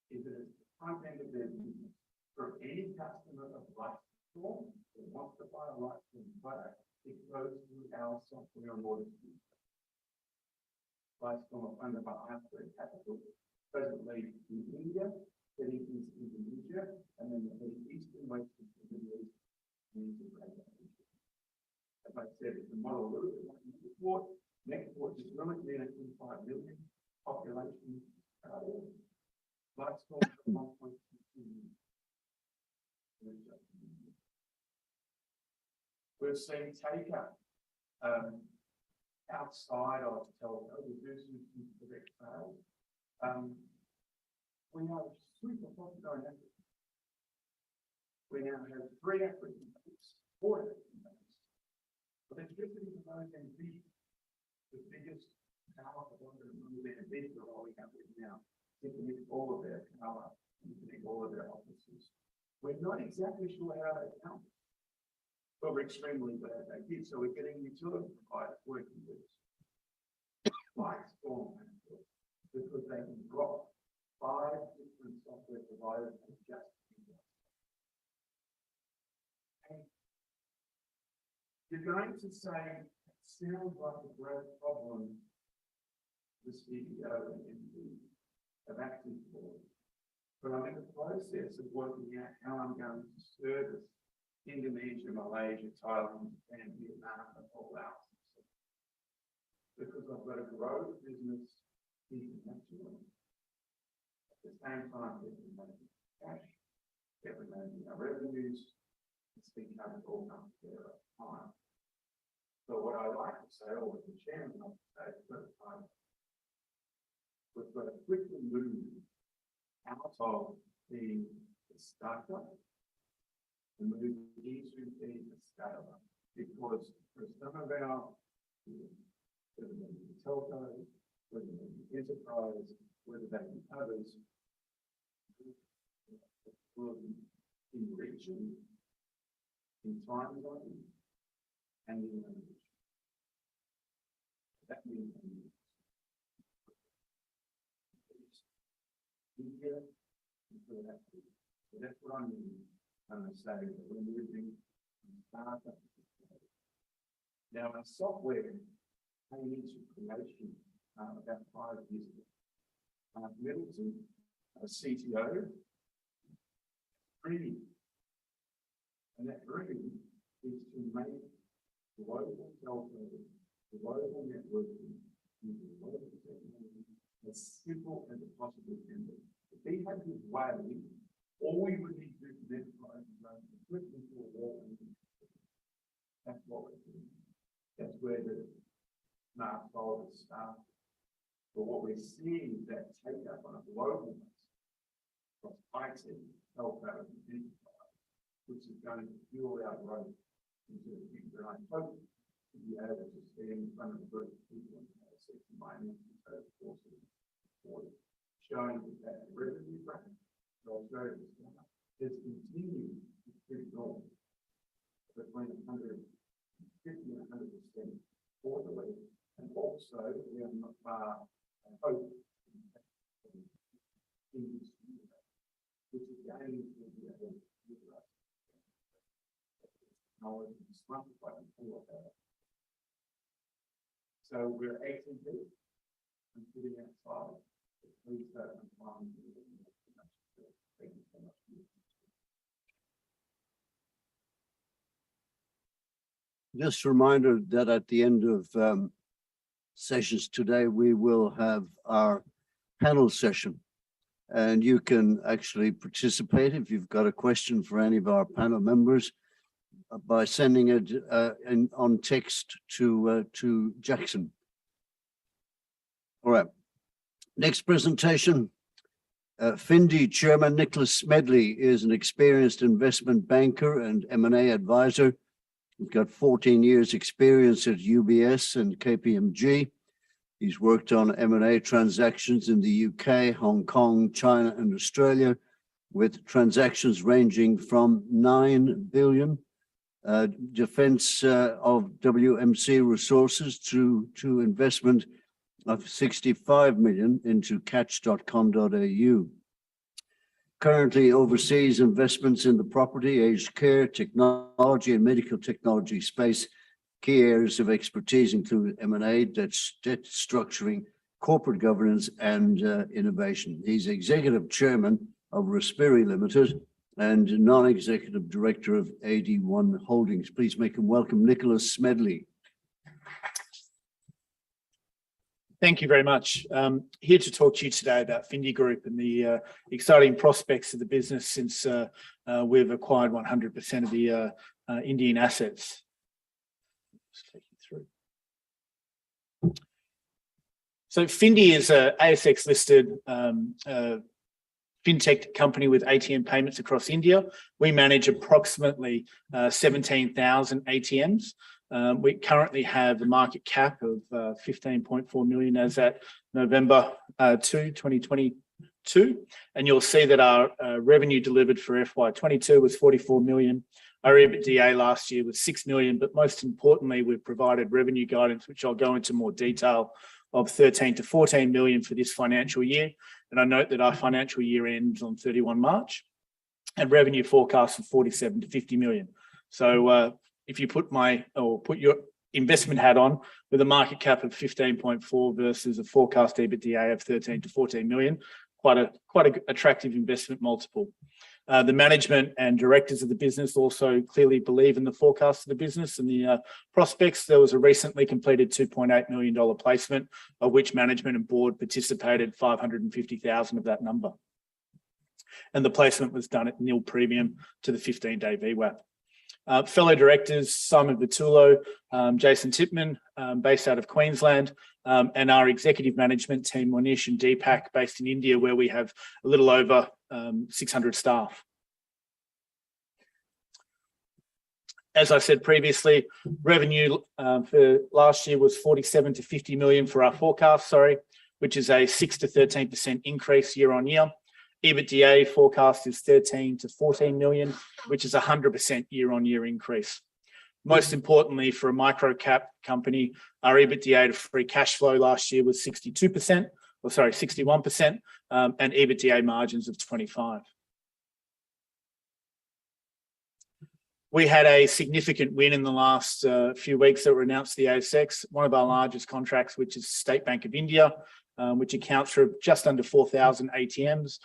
is that it's the front end of their business. For any customer of Lightstream, Lightstorm, that wants to buy a Lightstorm product, it goes through our software in order to do so. Lightstorm are funded by ActivePort Capital, presently in India, heading into Indonesia, and then heading east and west of the Middle East. As I said, it's a model a little bit like Nejaim. Nejaim is limited in a 25 million population. Lightstorm is 1.2 million. We've seen take-up outside of telco. We do some direct sales. We are super popular in Africa. We now have 3 African banks, 4 African banks. Electricity is going to be the biggest power provider in the bid we're rolling out with now. To connect all of their power and connect all of their offices. We're not exactly sure how they count, but we're extremely glad they did. So we're getting utility providers working with us. Lightstorm, because they can drop 5 different software providers and just you're going to say, it sounds like a great problem, the CEO and MD of ActivePort, but I'm in the process of working out how I'm going to service Indonesia, Malaysia, Thailand, and Vietnam and all out. Because I've got to grow the business internationally. At the same time, we're managing cash, we're managing our revenues, it's been covered all comes together at the time. So what I like to say, or what the chairman likes to say, we've got to quickly move out of the startup and move into the scale-up, because for some of our whether they be telco, whether they be enterprise, whether they be others, in region, in time zone, and in language. That means India, so that's what I mean when I say that we're moving from startup. Now, our software came into creation about 5 years ago. Middleton, a CTO, dreaming. And that dream is to make global telco, global networking, using global technology as simple as it possibly can be. If he had his way, all we would need to do for enterprise is run quickly to a wall. That's what we're doing. That's where the smart folders start. But what we're seeing is that take up on a global basis across IT, telco, and enterprise, which is going to fuel our growth into the future. And I hope to be able to stand in front of a group of people and say to my next course showing that revenue growth for Australia has continued to keep going between 150 and 100% quarterly, and also we are not far, I hope, in this year, which again will be able to utilize knowledge and smartphone and all of that. So we're ATV and sitting outside. Please don't mind. Thank you so much. Just a reminder that at the end of sessions today, we will have our panel session, and you can actually participate if you've got a question for any of our panel members by sending it on text to Jackson. All right. Next presentation. Findi Chairman Nicholas Smedley is an experienced investment banker and M&A advisor. He's got 14 years experience at UBS and KPMG. He's worked on M&A transactions in the UK, Hong Kong, China, and Australia, with transactions ranging from 9 billion defense of WMC resources to investment of 65 million into catch.com.au. currently oversees investments in the property, aged care, technology, and medical technology space. Key areas of expertise include M&A, debt structuring, corporate governance, and innovation. He's executive chairman of Respiri Limited and non-executive director of AD1 Holdings. Please make him welcome Nicholas Smedley. Thank you very much. Here to talk to you today about Findi Group and the exciting prospects of the business since we've acquired 100% of the Indian assets. Let's take you through. So Findi is an ASX-listed fintech company with ATM payments across India. We manage approximately 17,000 ATMs. We currently have a market cap of 15.4 million as at November 2, 2022. And you'll see that our revenue delivered for FY22 was 44 million. Our EBITDA last year was 6 million, but most importantly, we've provided revenue guidance, which I'll go into more detail, of 13 to 14 million for this financial year. And I note that our financial year ends on 31 March and revenue forecast of 47 to 50 million. So if you put your investment hat on with a market cap of 15.4 versus a forecast EBITDA of 13 to 14 million, quite a attractive investment multiple. The management and directors of the business also clearly believe in the forecast of the business and the prospects. There was a recently completed $2.8 million placement, of which management and board participated 550,000 of that number. And the placement was done at nil premium to the 15-day VWAP. Fellow directors, Simon Vitullo, Jason Tipman, based out of Queensland, and our executive management team, Monish and Deepak, based in India, where we have a little over 600 staff. As I said previously, revenue for last year was 47 to 50 million for our forecast, which is a 6 to 13% increase year on year. EBITDA forecast is 13 to 14 million, which is a 100% year on year increase. Most importantly, for a micro cap company, our EBITDA to free cash flow last year was 61%, and EBITDA margins of 25%. We had a significant win in the last few weeks that were announced to the ASX. One of our largest contracts, which is State Bank of India, which accounts for just under 4,000 ATMs,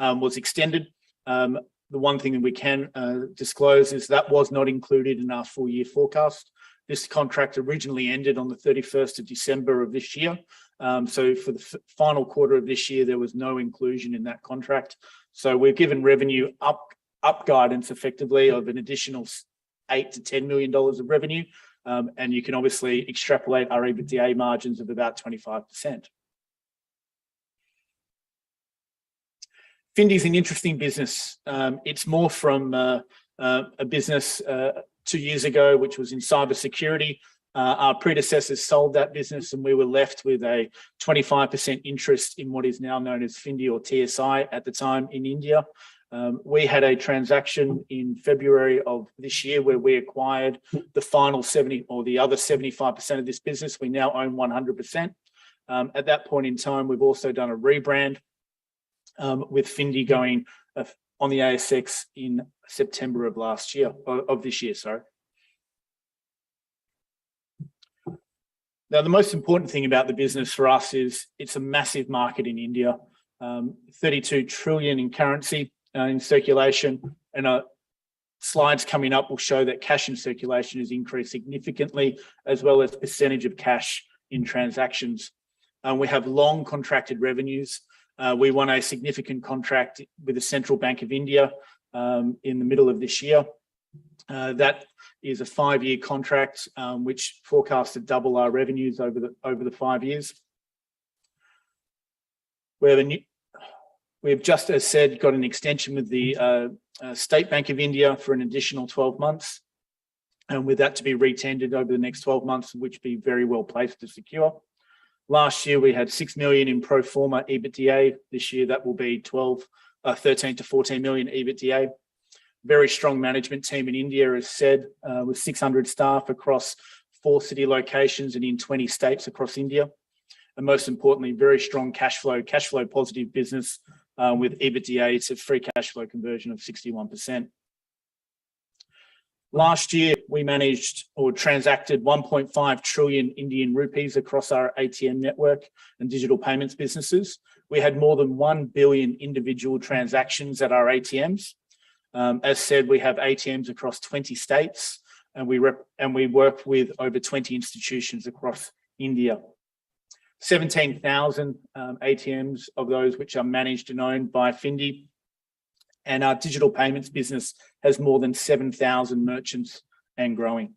was extended. The one thing that we can disclose is that was not included in our full year forecast. This contract originally ended on the 31st of December of this year. So for the final quarter of this year, there was no inclusion in that contract. So we've given revenue up guidance effectively of an additional $8 to $10 million of revenue. And you can obviously extrapolate our EBITDA margins of about 25%. Findi is an interesting business. It's more from a business 2 years ago, which was in cybersecurity. Our predecessors sold that business and we were left with a 25% interest in what is now known as Findi or TSI at the time in India. We had a transaction in February of this year where we acquired the final 70 or the other 75% of this business. We now own 100%. At that point in time, we've also done a rebrand with Findi going on the ASX in September of this year. Now, the most important thing about the business for us is it's a massive market in India, 32 trillion in currency in circulation, and slides coming up will show that cash in circulation has increased significantly, as well as percentage of cash in transactions. We have long contracted revenues. We won a significant contract with the Central Bank of India in the middle of this year. That is a 5-year contract, which forecasts to double our revenues over the 5 years. We've just, as said, got an extension with the State Bank of India for an additional 12 months, and with that to be retendered over the next 12 months, which be very well placed to secure. Last year, we had 6 million in pro forma EBITDA. This year, that will be 13 to 14 million EBITDA. Very strong management team in India, as said, with 600 staff across 4 city locations and in 20 states across India. And most importantly, very strong cash flow positive business, with EBITDA to free cash flow conversion of 61%. Last year, we managed or transacted 1.5 trillion Indian rupees across our ATM network and digital payments businesses. We had more than 1 billion individual transactions at our ATMs. As said, we have ATMs across 20 states, and we work with over 20 institutions across India. 17,000 ATMs of those which are managed and owned by Findi. And our digital payments business has more than 7,000 merchants and growing.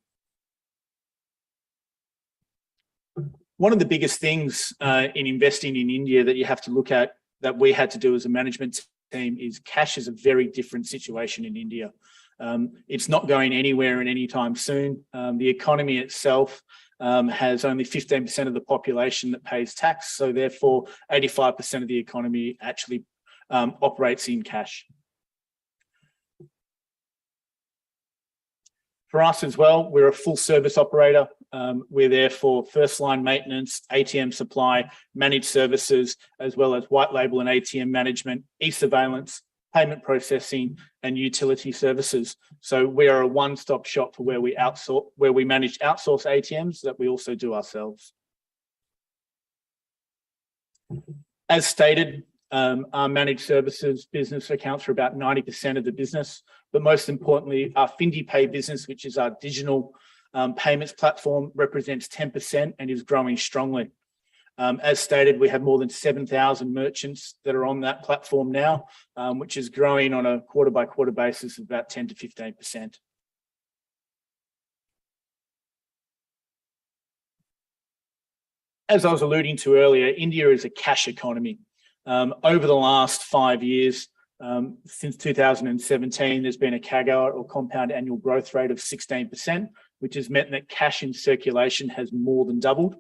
One of the biggest things in investing in India that you have to look at, that we had to do as a management team, is cash is a very different situation in India. It's not going anywhere in any time soon. The economy itself has only 15% of the population that pays tax. So therefore, 85% of the economy actually operates in cash. For us as well, we're a full service operator. We're there for first line maintenance, ATM supply, managed services, as well as white label and ATM management, e-surveillance, payment processing, and utility services. So we are a one-stop shop for where we manage outsource ATMs that we also do ourselves. As stated, our managed services business accounts for about 90% of the business, but most importantly, our Findi Pay business, which is our digital payments platform, represents 10% and is growing strongly. As stated, we have more than 7,000 merchants that are on that platform now, which is growing on a quarter-by-quarter basis of about 10 to 15%. As I was alluding to earlier, India is a cash economy. Over the last 5 years, since 2017, there's been a CAGR, or compound annual growth rate, of 16%, which has meant that cash in circulation has more than doubled.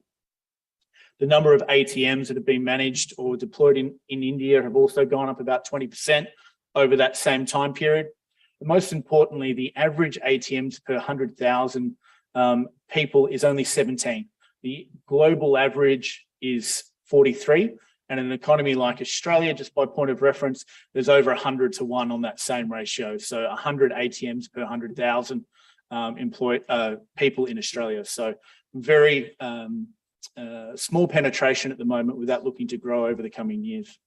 The number of ATMs that have been managed or deployed in India have also gone up about 20% over that same time period. But most importantly, the average ATMs per 100,000 people is only 17. The global average is 43. And in an economy like Australia, just by point of reference, there's over 100 to 1 on that same ratio. So 100 ATMs per 100,000 people in Australia. So very small penetration at the moment, with that looking to grow over the coming years.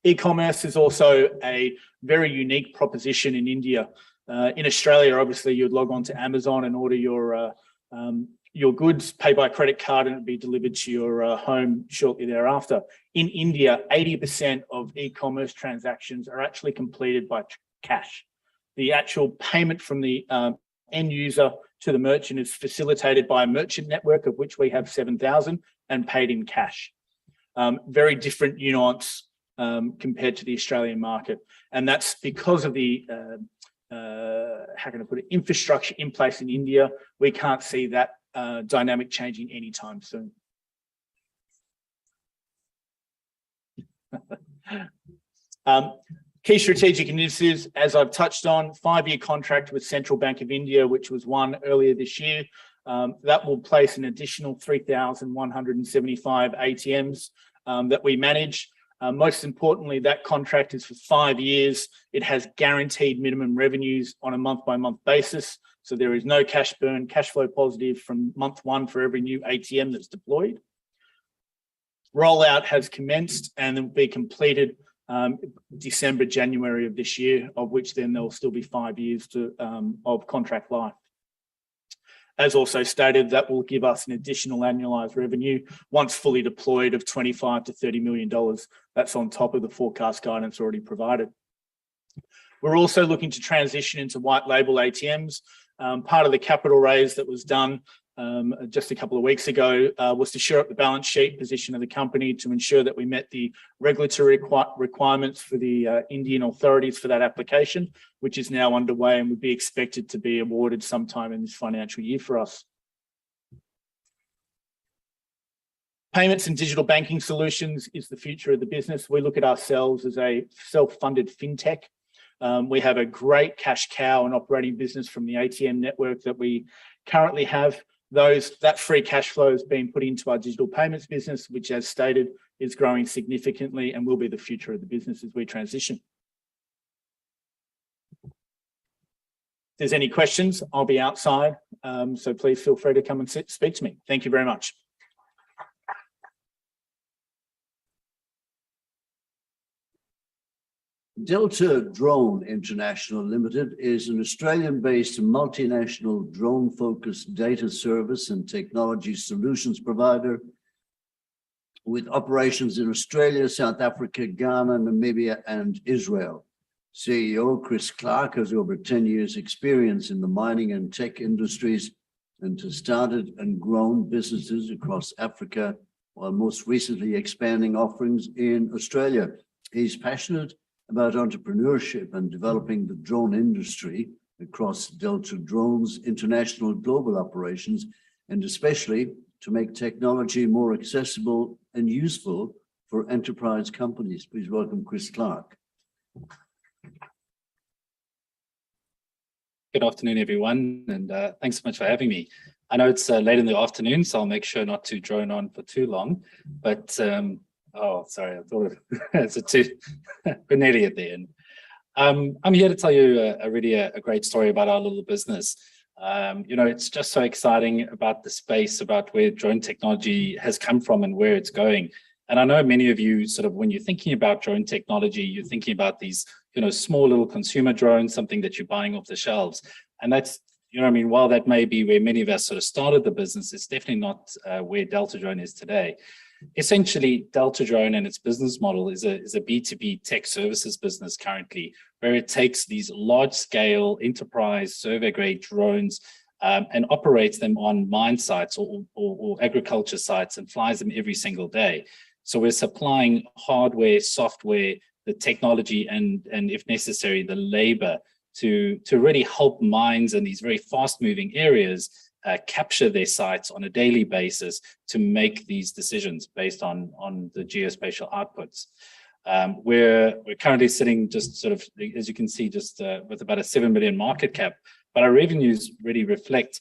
E-commerce is also a very unique proposition in India. In Australia, obviously, you'd log on to Amazon and order your goods, pay by credit card, and it'd be delivered to your home shortly thereafter. In India, 80% of e-commerce transactions are actually completed by cash. The actual payment from the end user to the merchant is facilitated by a merchant network, of which we have 7,000, and paid in cash. Very different nuance compared to the Australian market. And that's because of the, how can I put it, infrastructure in place in India. We can't see that dynamic changing anytime soon. Key strategic initiatives, as I've touched on, 5-year contract with Central Bank of India, which was won earlier this year. That will place an additional 3,175 ATMs that we manage. Most importantly, that contract is for 5 years. It has guaranteed minimum revenues on a month-by-month basis. So there is no cash burn, cash flow positive from month 1 for every new ATM that's deployed. Rollout has commenced and will be completed December, January of this year, of which then there'll still be 5 years of contract life. As also stated, that will give us an additional annualized revenue once fully deployed of $25 to $30 million. That's on top of the forecast guidance already provided. We're also looking to transition into white label ATMs. Part of the capital raise that was done just a couple of weeks ago was to shore up the balance sheet position of the company to ensure that we met the regulatory requirements for the Indian authorities for that application, which is now underway and would be expected to be awarded sometime in this financial year for us. Payments and digital banking solutions is the future of the business. We look at ourselves as a self-funded fintech. We have a great cash cow and operating business from the ATM network that we currently have. That free cash flow is being put into our digital payments business, which, as stated, is growing significantly and will be the future of the business as we transition. If there's any questions, I'll be outside, so please feel free to come and speak to me. Thank you very much. Delta Drone International Limited is an Australian-based multinational drone-focused data service and technology solutions provider with operations in Australia, South Africa, Ghana, Namibia, and Israel. CEO Chris Clark has over 10 years' experience in the mining and tech industries and has started and grown businesses across Africa, while most recently expanding offerings in Australia. He's passionate about entrepreneurship and developing the drone industry across Delta Drone's international global operations, and especially to make technology more accessible and useful for enterprise companies. Please welcome Chris Clark. Good afternoon, everyone, and thanks so much for having me. I know it's late in the afternoon, so I'll make sure not to drone on for too long, but oh, sorry, I thought we're nearly at the end. I'm here to tell you a great story about our little business. You know, it's just so exciting about the space, about where drone technology has come from and where it's going. And I know many of you sort of, when you're thinking about drone technology, you're thinking about these, you know, small little consumer drones, something that you're buying off the shelves. And that's, you know, I mean, while that may be where many of us sort of started the business, it's definitely not where Delta Drone is today. Essentially, Delta Drone and its business model is a B2B tech services business currently, where it takes these large-scale enterprise survey-grade drones and operates them on mine sites or agriculture sites and flies them every single day. So we're supplying hardware, software, the technology, and if necessary, the labor to really help mines in these very fast-moving areas capture their sites on a daily basis to make these decisions based on the geospatial outputs. We're currently sitting just sort of, as you can see, just with about a 7 million market cap, but our revenues really reflect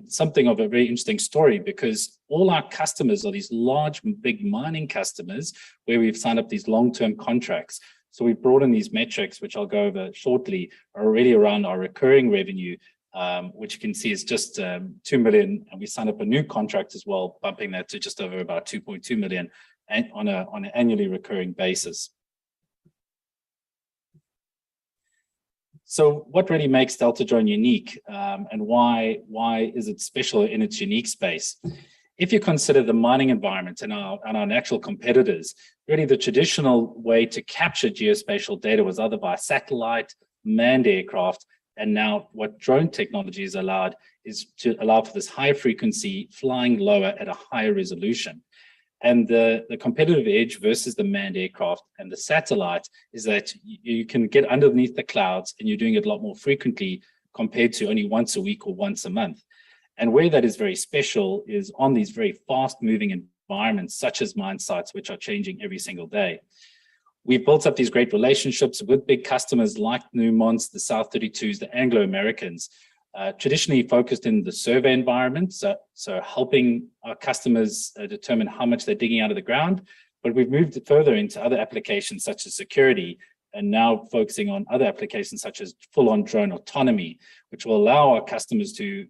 something of a very interesting story, because all our customers are these large, big mining customers where we've signed up these long-term contracts. So we've brought in these metrics, which I'll go over shortly, are really around our recurring revenue, which you can see is just 2 million, and we signed up a new contract as well, bumping that to just over about 2.2 million on an annually recurring basis. So what really makes Delta Drone unique, and why is it special in its unique space? If you consider the mining environment and our natural competitors, really the traditional way to capture geospatial data was either by satellite, manned aircraft, and now what drone technology has allowed is to allow for this high frequency flying lower at a higher resolution. And the competitive edge versus the manned aircraft and the satellite is that you can get underneath the clouds and you're doing it a lot more frequently compared to only once a week or once a month. And where that is very special is on these very fast moving environments, such as mine sites, which are changing every single day. We've built up these great relationships with big customers like Newmonts, the South 32s, the Anglo-Americans, traditionally focused in the survey environment, so helping our customers determine how much they're digging out of the ground. But we've moved further into other applications such as security, and now focusing on other applications such as full-on drone autonomy, which will allow our customers to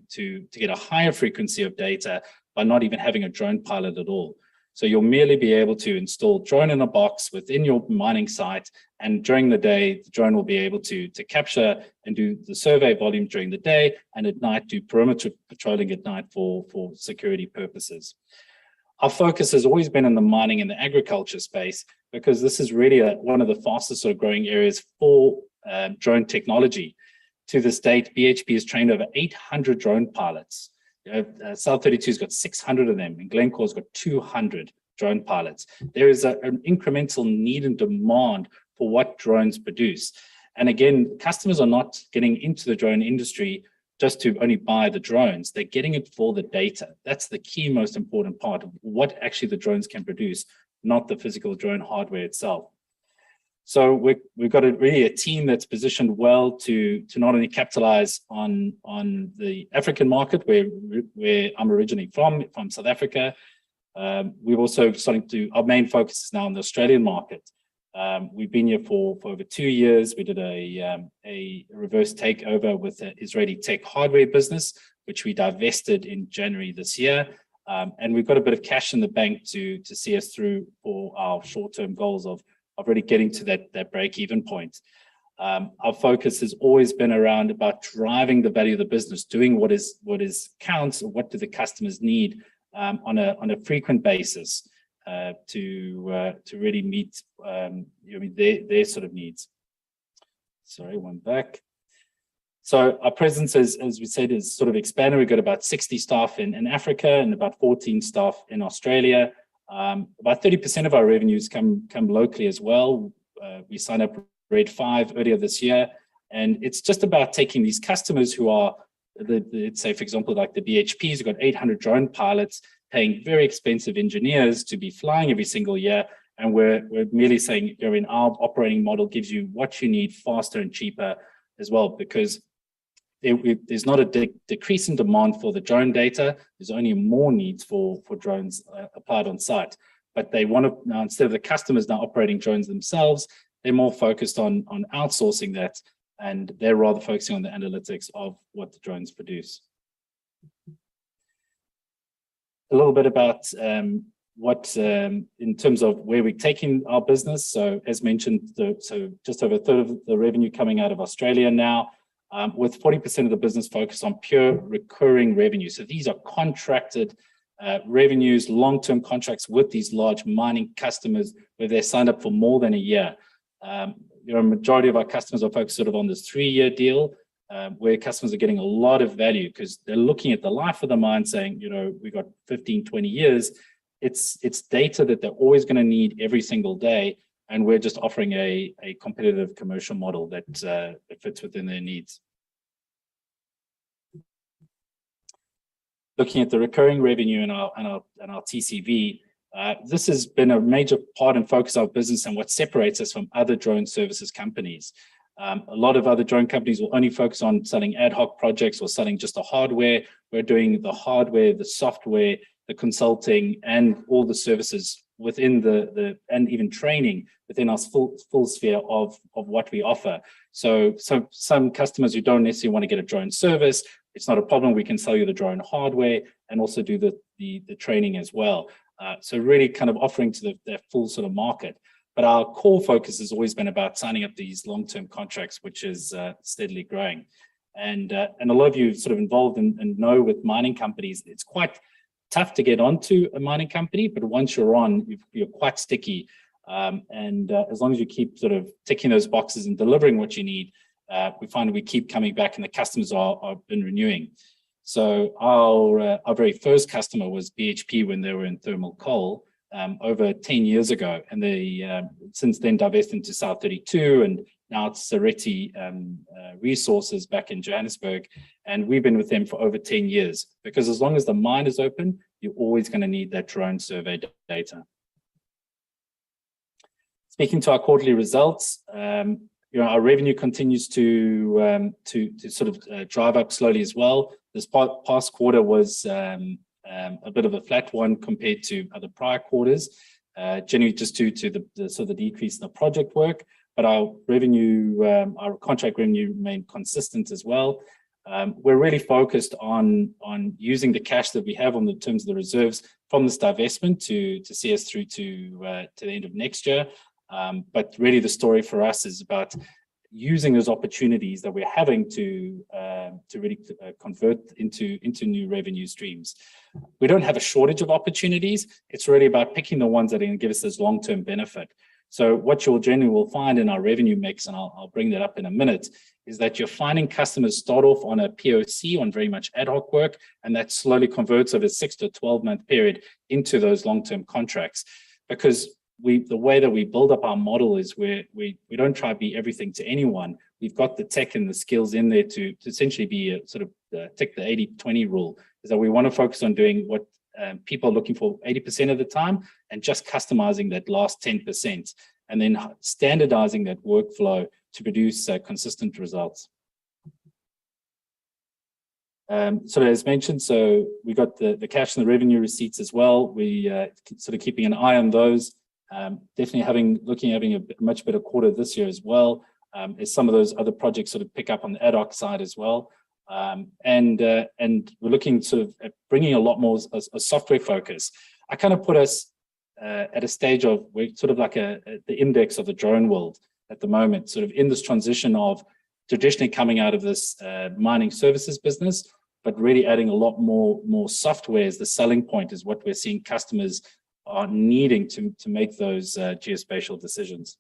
get a higher frequency of data by not even having a drone pilot at all. So you'll merely be able to install drone in a box within your mining site, and during the day, the drone will be able to capture and do the survey volume during the day, and at night do perimeter patrolling at night for security purposes. Our focus has always been in the mining and the agriculture space, because this is really one of the fastest sort of growing areas for drone technology. To this date, BHP has trained over 800 drone pilots. South 32's got 600 of them, and Glencore's got 200 drone pilots. There is an incremental need and demand for what drones produce. And again, customers are not getting into the drone industry just to only buy the drones. They're getting it for the data. That's the key most important part of what actually the drones can produce, not the physical drone hardware itself. So we've got really a team that's positioned well to not only capitalize on the African market, where I'm originally from South Africa, We've also starting to, our main focus is now on the Australian market. We've been here for over 2 years. We did a reverse takeover with the Israeli tech hardware business, which we divested in January this year. And we've got a bit of cash in the bank to see us through for our short-term goals of really getting to that break-even point. Our focus has always been around about driving the value of the business, doing what is counts, or what do the customers need on a frequent basis to really meet their sort of needs. Sorry, one back. So our presence, as we said, is sort of expanded. We've got about 60 staff in Africa and about 14 staff in Australia. About 30% of our revenues come locally as well. We signed up Red 5 earlier this year, and it's just about taking these customers who are, let's say, for example, like the BHPs, who've got 800 drone pilots, paying very expensive engineers to be flying every single year. And we're merely saying, our operating model gives you what you need faster and cheaper as well, because there's not a decrease in demand for the drone data. There's only more needs for drones applied on site. But they want to now, instead of the customers now operating drones themselves, they're more focused on outsourcing that, and they're rather focusing on the analytics of what the drones produce. A little bit about in terms of where we're taking our business. So as mentioned, so just over a third of the revenue coming out of Australia now, with 40% of the business focused on pure recurring revenue. So these are contracted revenues, long-term contracts with these large mining customers where they're signed up for more than a year. A majority of our customers are focused sort of on this 3-year deal, where customers are getting a lot of value because they're looking at the life of the mine saying, we've got 15, 20 years. It's data that they're always going to need every single day. And we're just offering a competitive commercial model that fits within their needs. Looking at the recurring revenue and our TCV, this has been a major part and focus of our business and what separates us from other drone services companies. A lot of other drone companies will only focus on selling ad hoc projects or selling just the hardware. We're doing the hardware, the software, the consulting, and all the services within and even training within our full sphere of what we offer. So some customers who don't necessarily want to get a drone service, it's not a problem. We can sell you the drone hardware and also do the training as well. So really kind of offering to the full sort of market. But our core focus has always been about signing up these long-term contracts, which is steadily growing. And a lot of you sort of involved and know with mining companies, it's quite tough to get onto a mining company, but once you're on, you're quite sticky. And as long as you keep sort of ticking those boxes and delivering what you need, we find we keep coming back and the customers are been renewing. So our very first customer was BHP when they were in thermal coal over 10 years ago. And they since then divested into South 32 and now it's Sereti Resources back in Johannesburg. And we've been with them for over 10 years because as long as the mine is open, you're always going to need that drone survey data. Speaking to our quarterly results, our revenue continues to sort of drive up slowly as well. This past quarter was a bit of a flat one compared to other prior quarters, generally just due to the sort of decrease in the project work. But our revenue, our contract revenue remained consistent as well. We're really focused on using the cash that we have on the terms of the reserves from this divestment to see us through to the end of next year. But really the story for us is about using those opportunities that we're having to really convert into new revenue streams. We don't have a shortage of opportunities. It's really about picking the ones that are going to give us this long-term benefit. So what you'll generally will find in our revenue mix, and I'll bring that up in a minute, is that you're finding customers start off on a POC on very much ad hoc work, and that slowly converts over a 6 to 12-month period into those long-term contracts. Because the way that we build up our model is we don't try to be everything to anyone. We've got the tech and the skills in there to essentially be a sort of tick the 80-20 rule, is that we want to focus on doing what people are looking for 80% of the time and just customizing that last 10% and then standardizing that workflow to produce consistent results. Sort of as mentioned, so we got the cash and the revenue receipts as well. We sort of keeping an eye on those. Definitely having a much better quarter this year as well, as some of those other projects sort of pick up on the ad hoc side as well. And we're looking sort of at bringing a lot more a software focus. I kind of put us at a stage of we're sort of like the index of the drone world at the moment, sort of in this transition of traditionally coming out of this mining services business, but really adding a lot more software as the selling point is what we're seeing customers are needing to make those geospatial decisions.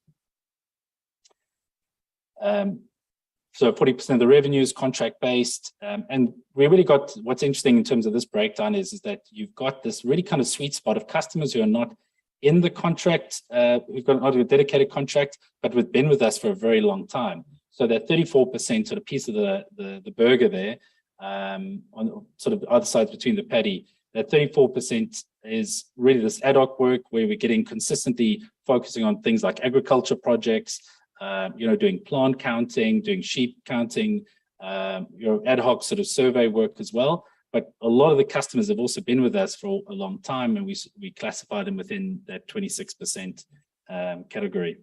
So 40% of the revenue is contract-based, and we really got, what's interesting in terms of this breakdown is that you've got this really kind of sweet spot of customers who are not in the contract, who've got not a dedicated contract, but who've been with us for a very long time. So that 34% sort of piece of the burger there, on sort of other sides between the patty, that 34% is really this ad hoc work where we're getting consistently focusing on things like agriculture projects, doing plant counting, doing sheep counting, ad hoc sort of survey work as well. But a lot of the customers have also been with us for a long time, and we classify them within that 26% category.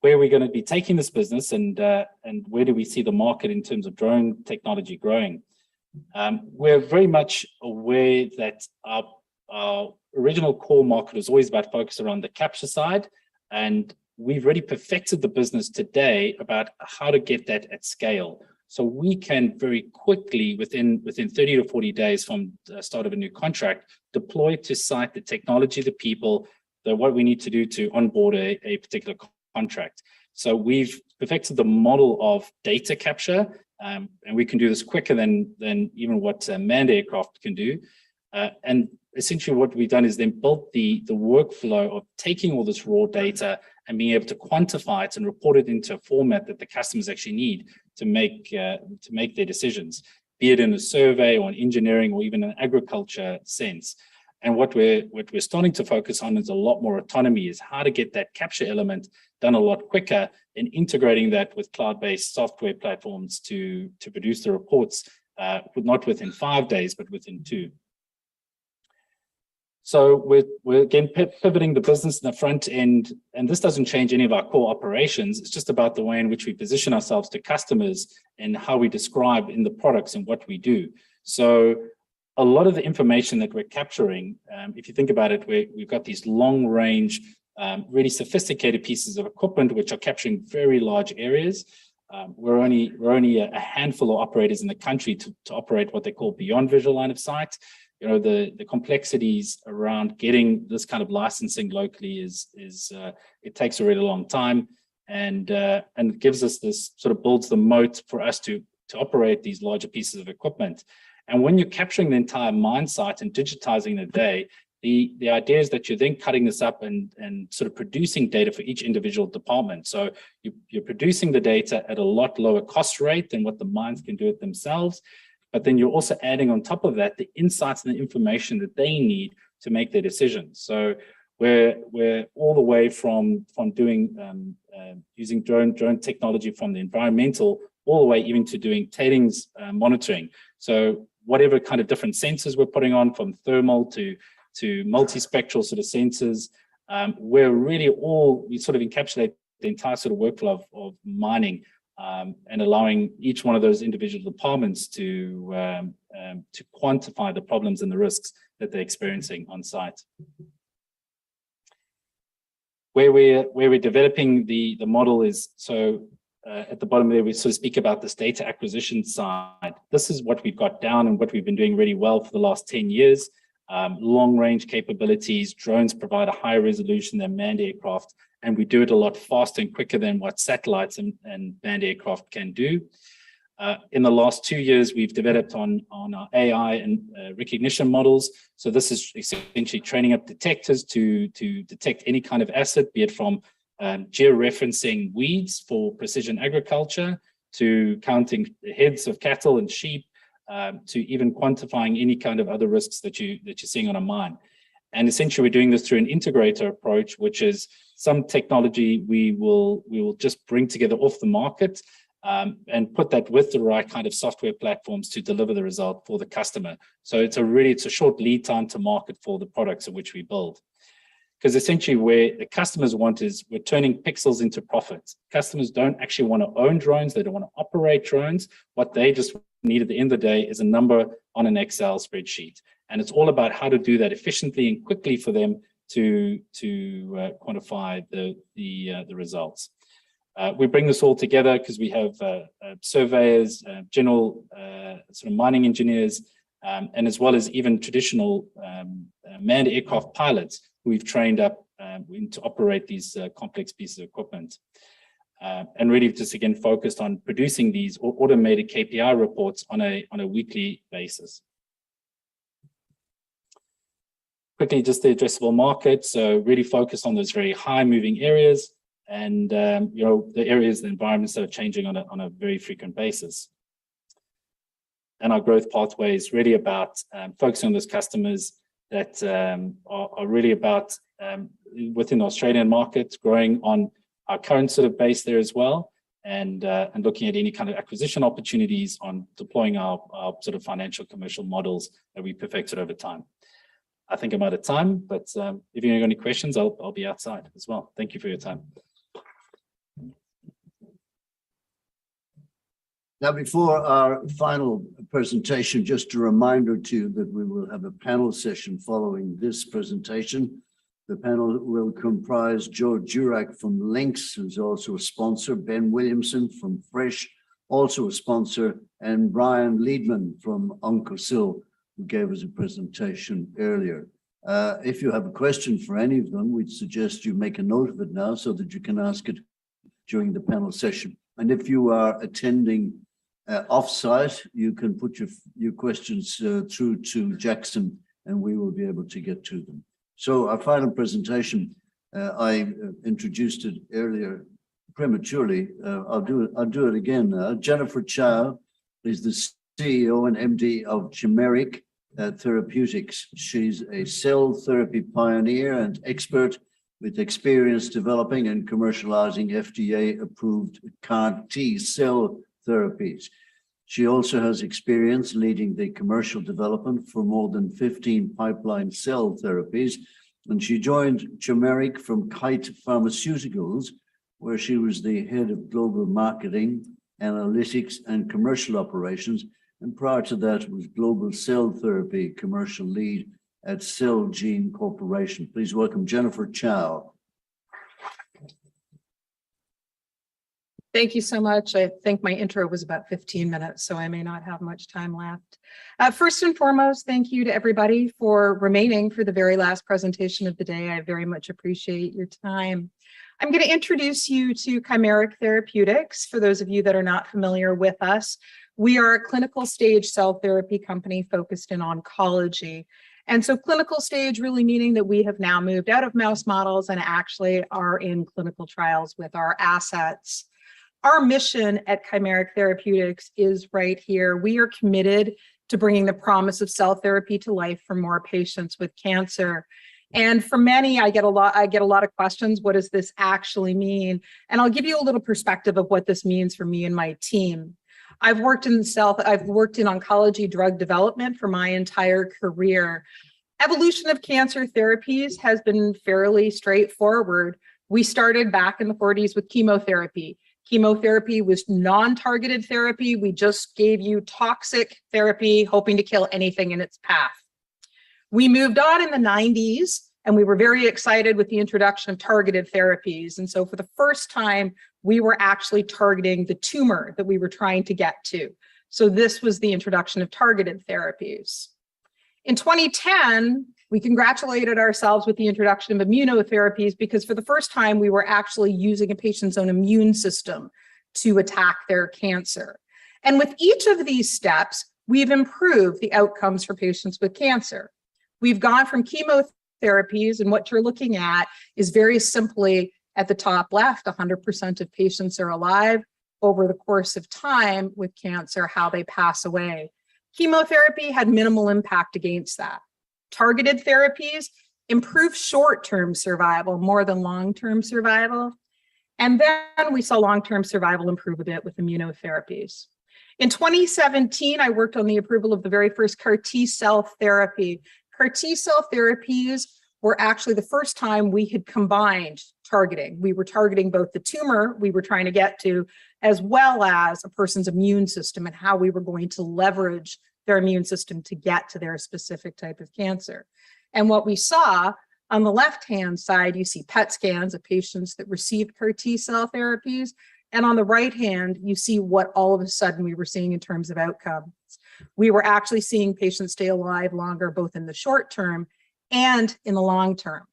Where we're going to be taking this business, and where do we see the market in terms of drone technology growing? We're very much aware that our original core market is always about focus around the capture side, and we've already perfected the business today about how to get that at scale. So we can very quickly, within 30 to 40 days from the start of a new contract, deploy to site the technology, the people, what we need to do to onboard a particular contract. So we've perfected the model of data capture, and we can do this quicker than even what manned aircraft can do. And essentially what we've done is then built the workflow of taking all this raw data and being able to quantify it and report it into a format that the customers actually need to make their decisions, be it in a survey or an engineering or even an agriculture sense. And what we're starting to focus on is a lot more autonomy, is how to get that capture element done a lot quicker and integrating that with cloud-based software platforms to produce the reports, not within 5 days, but within 2. So we're again pivoting the business in the front end, and this doesn't change any of our core operations. It's just about the way in which we position ourselves to customers and how we describe in the products and what we do. So a lot of the information that we're capturing, if you think about it, we've got these long range, really sophisticated pieces of equipment which are capturing very large areas. We're only a handful of operators in the country to operate what they call beyond visual line of sight. The complexities around getting this kind of licensing locally is it takes a really long time, and it gives us this sort of builds the moat for us to operate these larger pieces of equipment. And when you're capturing the entire mine site and digitizing the day, the idea is that you're then cutting this up and sort of producing data for each individual department. So you're producing the data at a lot lower cost rate than what the mines can do it themselves. But then you're also adding on top of that the insights and the information that they need to make their decisions. So we're all the way from doing using drone technology from the environmental all the way even to doing tailings monitoring. So whatever kind of different sensors we're putting on, from thermal to multispectral sort of sensors, we sort of encapsulate the entire sort of workflow of mining, and allowing each one of those individual departments to quantify the problems and the risks that they're experiencing on site. Where we're developing the model is, so at the bottom there, we sort of speak about this data acquisition side. This is what we've got down and what we've been doing really well for the last 10 years. Long range capabilities, drones provide a higher resolution than manned aircraft, and we do it a lot faster and quicker than what satellites and manned aircraft can do. In the last 2 years, we've developed on our AI and recognition models. So this is essentially training up detectors to detect any kind of asset, be it from georeferencing weeds for precision agriculture, to counting the heads of cattle and sheep, to even quantifying any kind of other risks that you're seeing on a mine. And essentially, we're doing this through an integrator approach, which is some technology we will just bring together off the market, and put that with the right kind of software platforms to deliver the result for the customer. So it's a short lead time to market for the products in which we build. Because essentially where the customers want is we're turning pixels into profits. Customers don't actually want to own drones. They don't want to operate drones. What they just need at the end of the day is a number on an Excel spreadsheet. And it's all about how to do that efficiently and quickly for them to quantify the results. We bring this all together because we have surveyors, general sort of mining engineers, and as well as even traditional manned aircraft pilots who we've trained up to operate these complex pieces of equipment. And really just again focused on producing these automated KPI reports on a weekly basis. Quickly, just the addressable market. So really focus on those very high moving areas and the areas, the environments that are changing on a very frequent basis. And our growth pathway is really about focusing on those customers that are really about within the Australian market, growing on our current sort of base there as well, and looking at any kind of acquisition opportunities on deploying our sort of financial commercial models that we perfected over time. I think I'm out of time, but if you have any questions, I'll be outside as well. Thank you for your time. Now, before our final presentation, just a reminder to you that we will have a panel session following this presentation. The panel will comprise Joe Durack from Lynx, who's also a sponsor, Ben Williamson from Fresh, also a sponsor, and Brian Liedman from Oncosil, who gave us a presentation earlier. If you have a question for any of them, we'd suggest you make a note of it now so that you can ask it during the panel session. And if you are attending off-site, you can put your questions through to Jackson and we will be able to get to them. So our final presentation, I introduced it earlier prematurely. I'll do it again now. Jennifer Chow is the CEO and MD of Chimeric Therapeutics. She's a cell therapy pioneer and expert with experience developing and commercializing FDA-approved CAR T cell therapies. She also has experience leading the commercial development for more than 15 pipeline cell therapies, and she joined Chimeric from Kite Pharmaceuticals, where she was the head of global marketing, analytics, and commercial operations, and prior to that was global cell therapy commercial lead at Celgene Corporation. Please welcome Jennifer Chow. Thank you so much. I think my intro was about 15 minutes, so I may not have much time left. First and foremost, thank you to everybody for remaining for the very last presentation of the day. I very much appreciate your time. I'm going to introduce you to Chimeric Therapeutics. For those of you that are not familiar with us, we are a clinical stage cell therapy company focused in oncology. And so clinical stage really meaning that we have now moved out of mouse models and actually are in clinical trials with our assets. Our mission at Chimeric Therapeutics is right here. We are committed to bringing the promise of cell therapy to life for more patients with cancer. And for many, I get a lot of questions. What does this actually mean? And I'll give you a little perspective of what this means for me and my team. I've worked in oncology drug development for my entire career. Evolution of cancer therapies has been fairly straightforward. We started back in the 40s with chemotherapy. Chemotherapy was non-targeted therapy. We just gave you toxic therapy, hoping to kill anything in its path. We moved on in the 90s, and we were very excited with the introduction of targeted therapies. And so for the first time, we were actually targeting the tumor that we were trying to get to. So this was the introduction of targeted therapies. In 2010, we congratulated ourselves with the introduction of immunotherapies because for the first time, we were actually using a patient's own immune system to attack their cancer. And with each of these steps, we've improved the outcomes for patients with cancer. We've gone from chemotherapies, and what you're looking at is very simply at the top left, 100% of patients are alive over the course of time with cancer, how they pass away. Chemotherapy had minimal impact against that. Targeted therapies improve short-term survival more than long-term survival. And then we saw long-term survival improve a bit with immunotherapies. In 2017, I worked on the approval of the very first CAR T-cell therapy. CAR T-cell therapies were actually the first time we had combined targeting. We were targeting both the tumor we were trying to get to, as well as a person's immune system and how we were going to leverage their immune system to get to their specific type of cancer. And what we saw on the left-hand side, you see PET scans of patients that received CAR T-cell therapies. And on the right hand, you see what all of a sudden we were seeing in terms of outcomes. We were actually seeing patients stay alive longer, both in the short term and in the long term.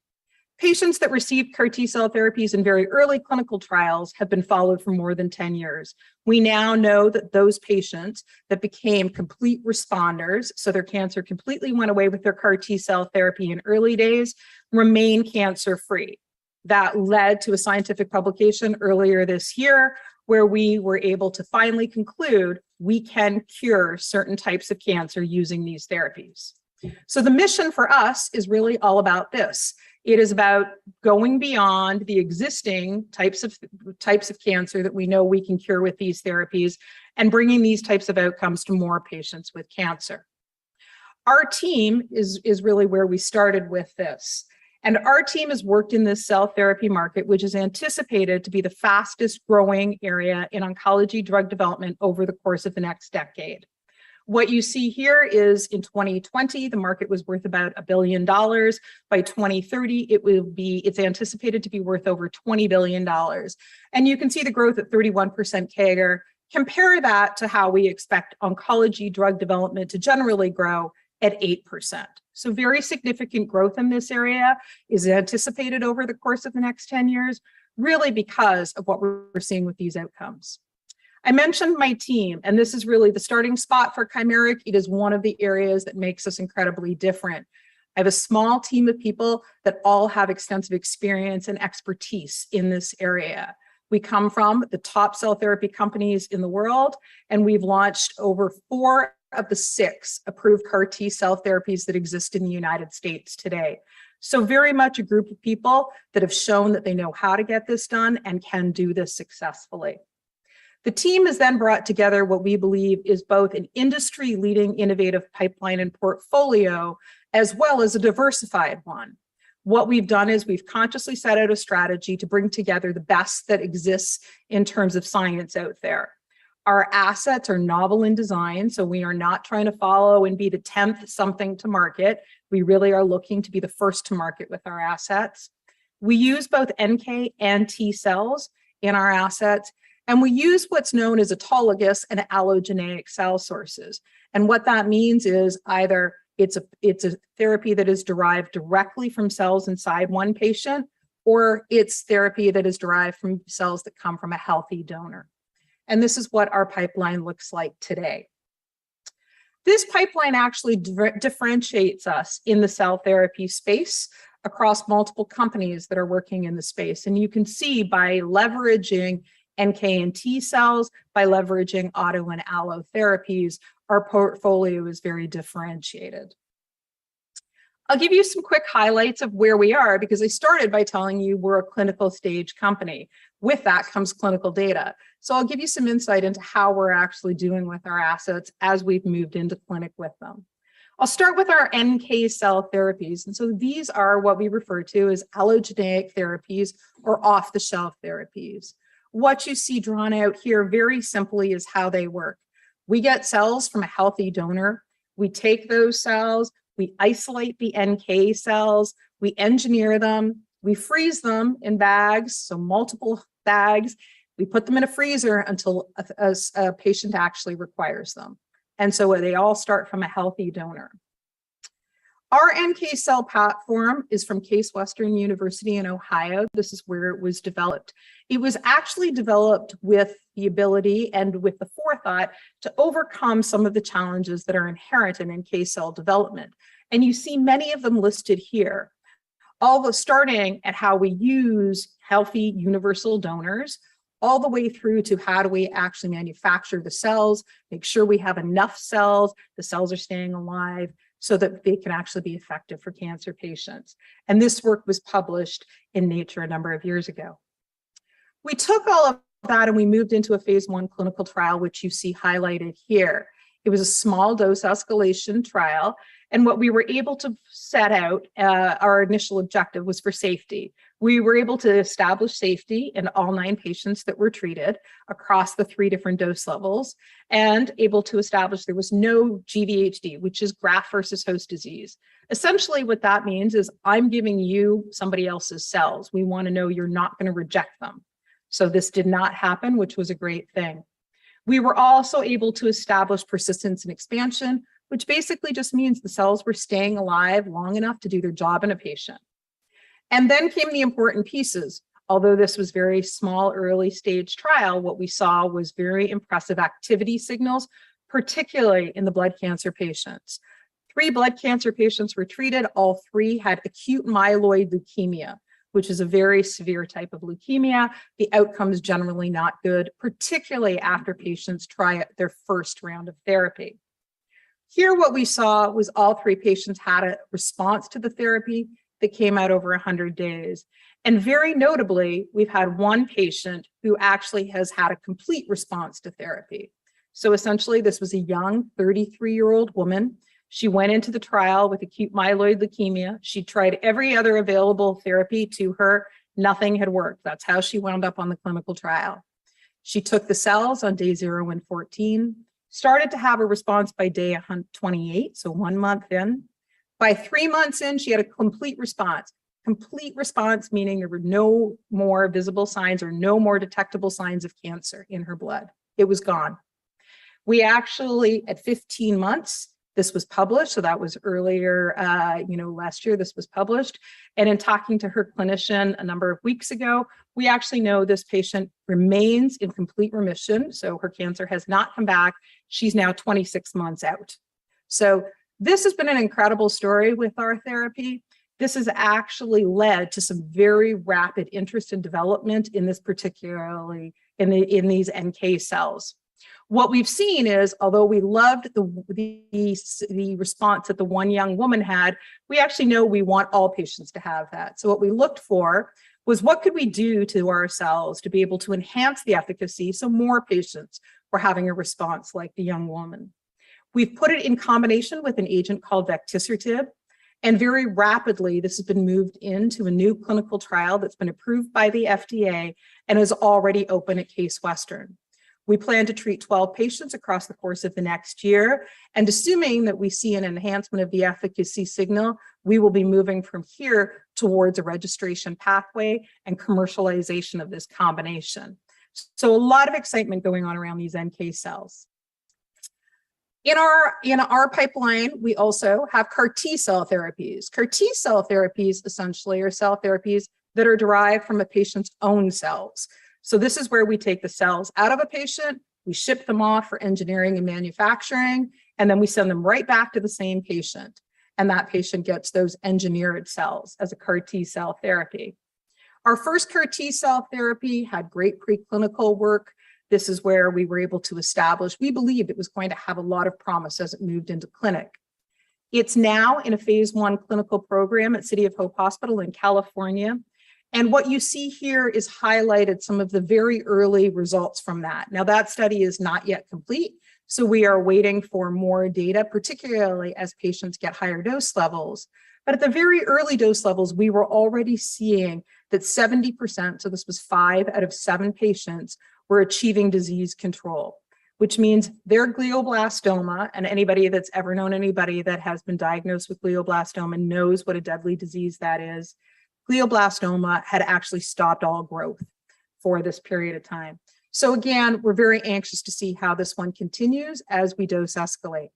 Patients that received CAR T-cell therapies in very early clinical trials have been followed for more than 10 years. We now know that those patients that became complete responders, so their cancer completely went away with their CAR T-cell therapy in early days, remain cancer-free. That led to a scientific publication earlier this year where we were able to finally conclude we can cure certain types of cancer using these therapies. So the mission for us is really all about this. It is about going beyond the existing types of cancer that we know we can cure with these therapies and bringing these types of outcomes to more patients with cancer. Our team is really where we started with this. And our team has worked in this cell therapy market, which is anticipated to be the fastest growing area in oncology drug development over the course of the next decade. What you see here is in 2020, the market was worth about $1 billion. By 2030, it's anticipated to be worth over $20 billion. And you can see the growth at 31% CAGR. Compare that to how we expect oncology drug development to generally grow at 8%. So very significant growth in this area is anticipated over the course of the next 10 years, really because of what we're seeing with these outcomes. I mentioned my team, and this is really the starting spot for Chimeric. It is one of the areas that makes us incredibly different. I have a small team of people that all have extensive experience and expertise in this area. We come from the top cell therapy companies in the world, and we've launched over 4 of the 6 approved CAR T-cell therapies that exist in the United States today. So very much a group of people that have shown that they know how to get this done and can do this successfully. The team has then brought together what we believe is both an industry-leading innovative pipeline and portfolio, as well as a diversified one. What we've done is we've consciously set out a strategy to bring together the best that exists in terms of science out there. Our assets are novel in design, so we are not trying to follow and be the 10th something to market. We really are looking to be the first to market with our assets. We use both NK and T cells in our assets, and we use what's known as autologous and allogeneic cell sources. And what that means is either it's a therapy that is derived directly from cells inside one patient, or it's therapy that is derived from cells that come from a healthy donor. And this is what our pipeline looks like today. This pipeline actually differentiates us in the cell therapy space across multiple companies that are working in the space. And you can see by leveraging NK and T cells, by leveraging auto and allo therapies, our portfolio is very differentiated. I'll give you some quick highlights of where we are, because I started by telling you we're a clinical stage company. With that comes clinical data. So I'll give you some insight into how we're actually doing with our assets as we've moved into clinic with them. I'll start with our NK cell therapies. And so these are what we refer to as allogeneic therapies or off-the-shelf therapies. What you see drawn out here very simply is how they work. We get cells from a healthy donor. We take those cells, we isolate the NK cells, we engineer them, we freeze them in bags, so multiple bags. We put them in a freezer until a patient actually requires them. And so they all start from a healthy donor. Our NK cell platform is from Case Western University in Ohio. This is where it was developed. It was actually developed with the ability and with the forethought to overcome some of the challenges that are inherent in NK cell development. And you see many of them listed here. All the starting at how we use healthy universal donors, all the way through to how do we actually manufacture the cells, make sure we have enough cells, the cells are staying alive, so that they can actually be effective for cancer patients. And this work was published in Nature a number of years ago. We took all of that and we moved into a phase 1 clinical trial, which you see highlighted here. It was a small dose escalation trial. And what we were able to set out, our initial objective was for safety. We were able to establish safety in all 9 patients that were treated across the 3 different dose levels, and able to establish there was no GVHD, which is graft versus host disease. Essentially what that means is I'm giving you somebody else's cells. We want to know you're not going to reject them. So this did not happen, which was a great thing. We were also able to establish persistence and expansion, which basically just means the cells were staying alive long enough to do their job in a patient. And then came the important pieces. Although this was very small, early stage trial, what we saw was very impressive activity signals, particularly in the blood cancer patients. 3 blood cancer patients were treated. All 3 had acute myeloid leukemia, which is a very severe type of leukemia. The outcome is generally not good, particularly after patients try their first round of therapy. Here, what we saw was all 3 patients had a response to the therapy that came out over 100 days. And very notably, we've had 1 patient who actually has had a complete response to therapy. So essentially, this was a young 33-year-old woman. She went into the trial with acute myeloid leukemia. She tried every other available therapy to her. Nothing had worked. That's how she wound up on the clinical trial. She took the cells on day 0 and 14, started to have a response by day 28, so 1 month in. By 3 months in, she had a complete response. Complete response, meaning there were no more visible signs or no more detectable signs of cancer in her blood. It was gone. We actually, at 15 months, this was published, so that was earlier, last year this was published. And in talking to her clinician a number of weeks ago, we actually know this patient remains in complete remission. So her cancer has not come back. She's now 26 months out. So this has been an incredible story with our therapy. This has actually led to some very rapid interest and development in this, particularly in these NK cells. What we've seen is, although we loved the response that the 1 young woman had, we actually know we want all patients to have that. So what we looked for was what could we do to our cells to be able to enhance the efficacy so more patients were having a response like the young woman. We've put it in combination with an agent called vectisertib, and very rapidly this has been moved into a new clinical trial that's been approved by the FDA and is already open at Case Western. We plan to treat 12 patients across the course of the next year, and assuming that we see an enhancement of the efficacy signal, we will be moving from here towards a registration pathway and commercialization of this combination. So a lot of excitement going on around these NK cells. In our pipeline, we also have CAR T cell therapies. CAR T cell therapies essentially are cell therapies that are derived from a patient's own cells. So this is where we take the cells out of a patient, we ship them off for engineering and manufacturing, and then we send them right back to the same patient. And that patient gets those engineered cells as a CAR T cell therapy. Our first CAR T cell therapy had great preclinical work. This is where we were able to establish, we believed it was going to have a lot of promise as it moved into clinic. It's now in a phase 1 clinical program at City of Hope Hospital in California. And what you see here is highlighted some of the very early results from that. Now that study is not yet complete, so we are waiting for more data, particularly as patients get higher dose levels. But at the very early dose levels, we were already seeing that 70%, so this was 5 out of 7 patients, were achieving disease control, which means their glioblastoma, and anybody that's ever known anybody that has been diagnosed with glioblastoma knows what a deadly disease that is. Glioblastoma had actually stopped all growth for this period of time. So again, we're very anxious to see how this one continues as we dose escalate.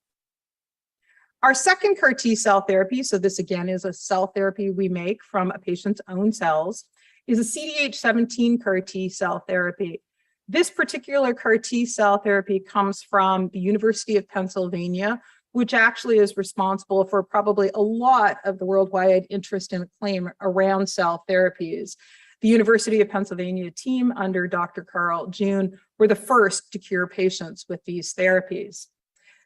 Our second CAR T cell therapy, so this again is a cell therapy we make from a patient's own cells, is a CDH17 CAR T cell therapy. This particular CAR T cell therapy comes from the University of Pennsylvania, which actually is responsible for probably a lot of the worldwide interest and acclaim around cell therapies. The University of Pennsylvania team under Dr. Carl June were the first to cure patients with these therapies.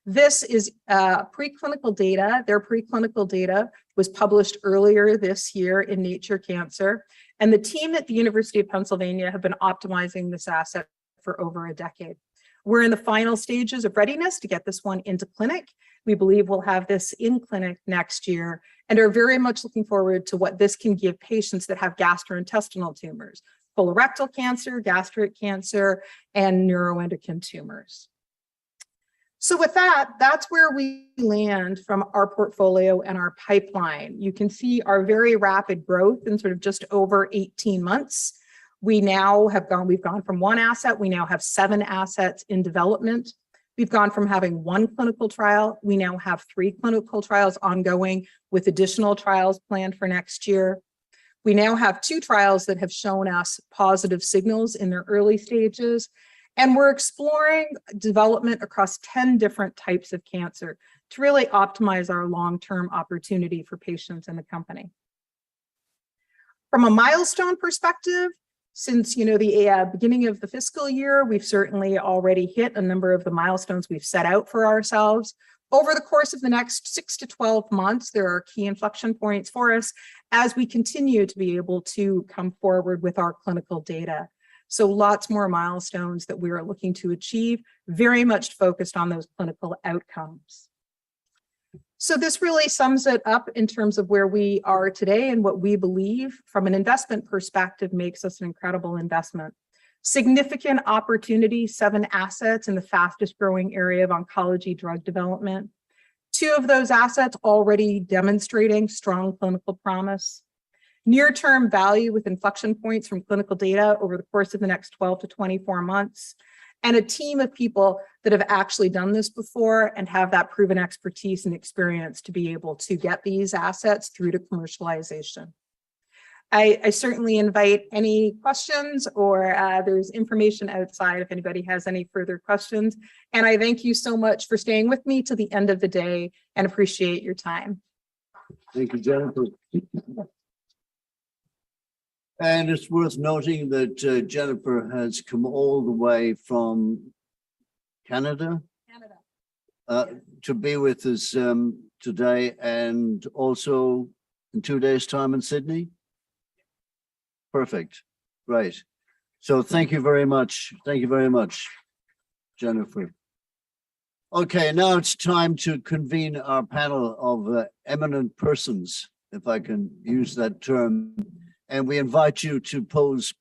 This is preclinical data. Their preclinical data was published earlier this year in Nature Cancer. And the team at the University of Pennsylvania have been optimizing this asset for over a decade. We're in the final stages of readiness to get this one into clinic. We believe we'll have this in clinic next year and are very much looking forward to what this can give patients that have gastrointestinal tumors, colorectal cancer, gastric cancer, and neuroendocrine tumors. So with that, that's where we land from our portfolio and our pipeline. You can see our very rapid growth in sort of just over 18 months. We've gone from one asset, we now have 7 assets in development. We've gone from having 1 clinical trial, we now have 3 clinical trials ongoing with additional trials planned for next year. We now have 2 trials that have shown us positive signals in their early stages. And we're exploring development across 10 different types of cancer to really optimize our long-term opportunity for patients in the company. From a milestone perspective, since the beginning of the fiscal year, we've certainly already hit a number of the milestones we've set out for ourselves. Over the course of the next 6 to 12 months, there are key inflection points for us as we continue to be able to come forward with our clinical data. So lots more milestones that we are looking to achieve, very much focused on those clinical outcomes. So this really sums it up in terms of where we are today and what we believe from an investment perspective makes us an incredible investment. Significant opportunity, 7 assets in the fastest growing area of oncology drug development. 2 of those assets already demonstrating strong clinical promise. Near-term value with inflection points from clinical data over the course of the next 12 to 24 months, and a team of people that have actually done this before and have that proven expertise and experience to be able to get these assets through to commercialization. I certainly invite any questions or there's information outside if anybody has any further questions. And I thank you so much for staying with me to the end of the day and appreciate your time. Thank you, Jennifer. And it's worth noting that Jennifer has come all the way from Canada to be with us today, and also in 2 days' time in Sydney. Perfect. Right. So thank you very much. Thank you very much, Jennifer. Okay, now it's time to convene our panel of eminent persons, if I can use that term. And we invite you to pose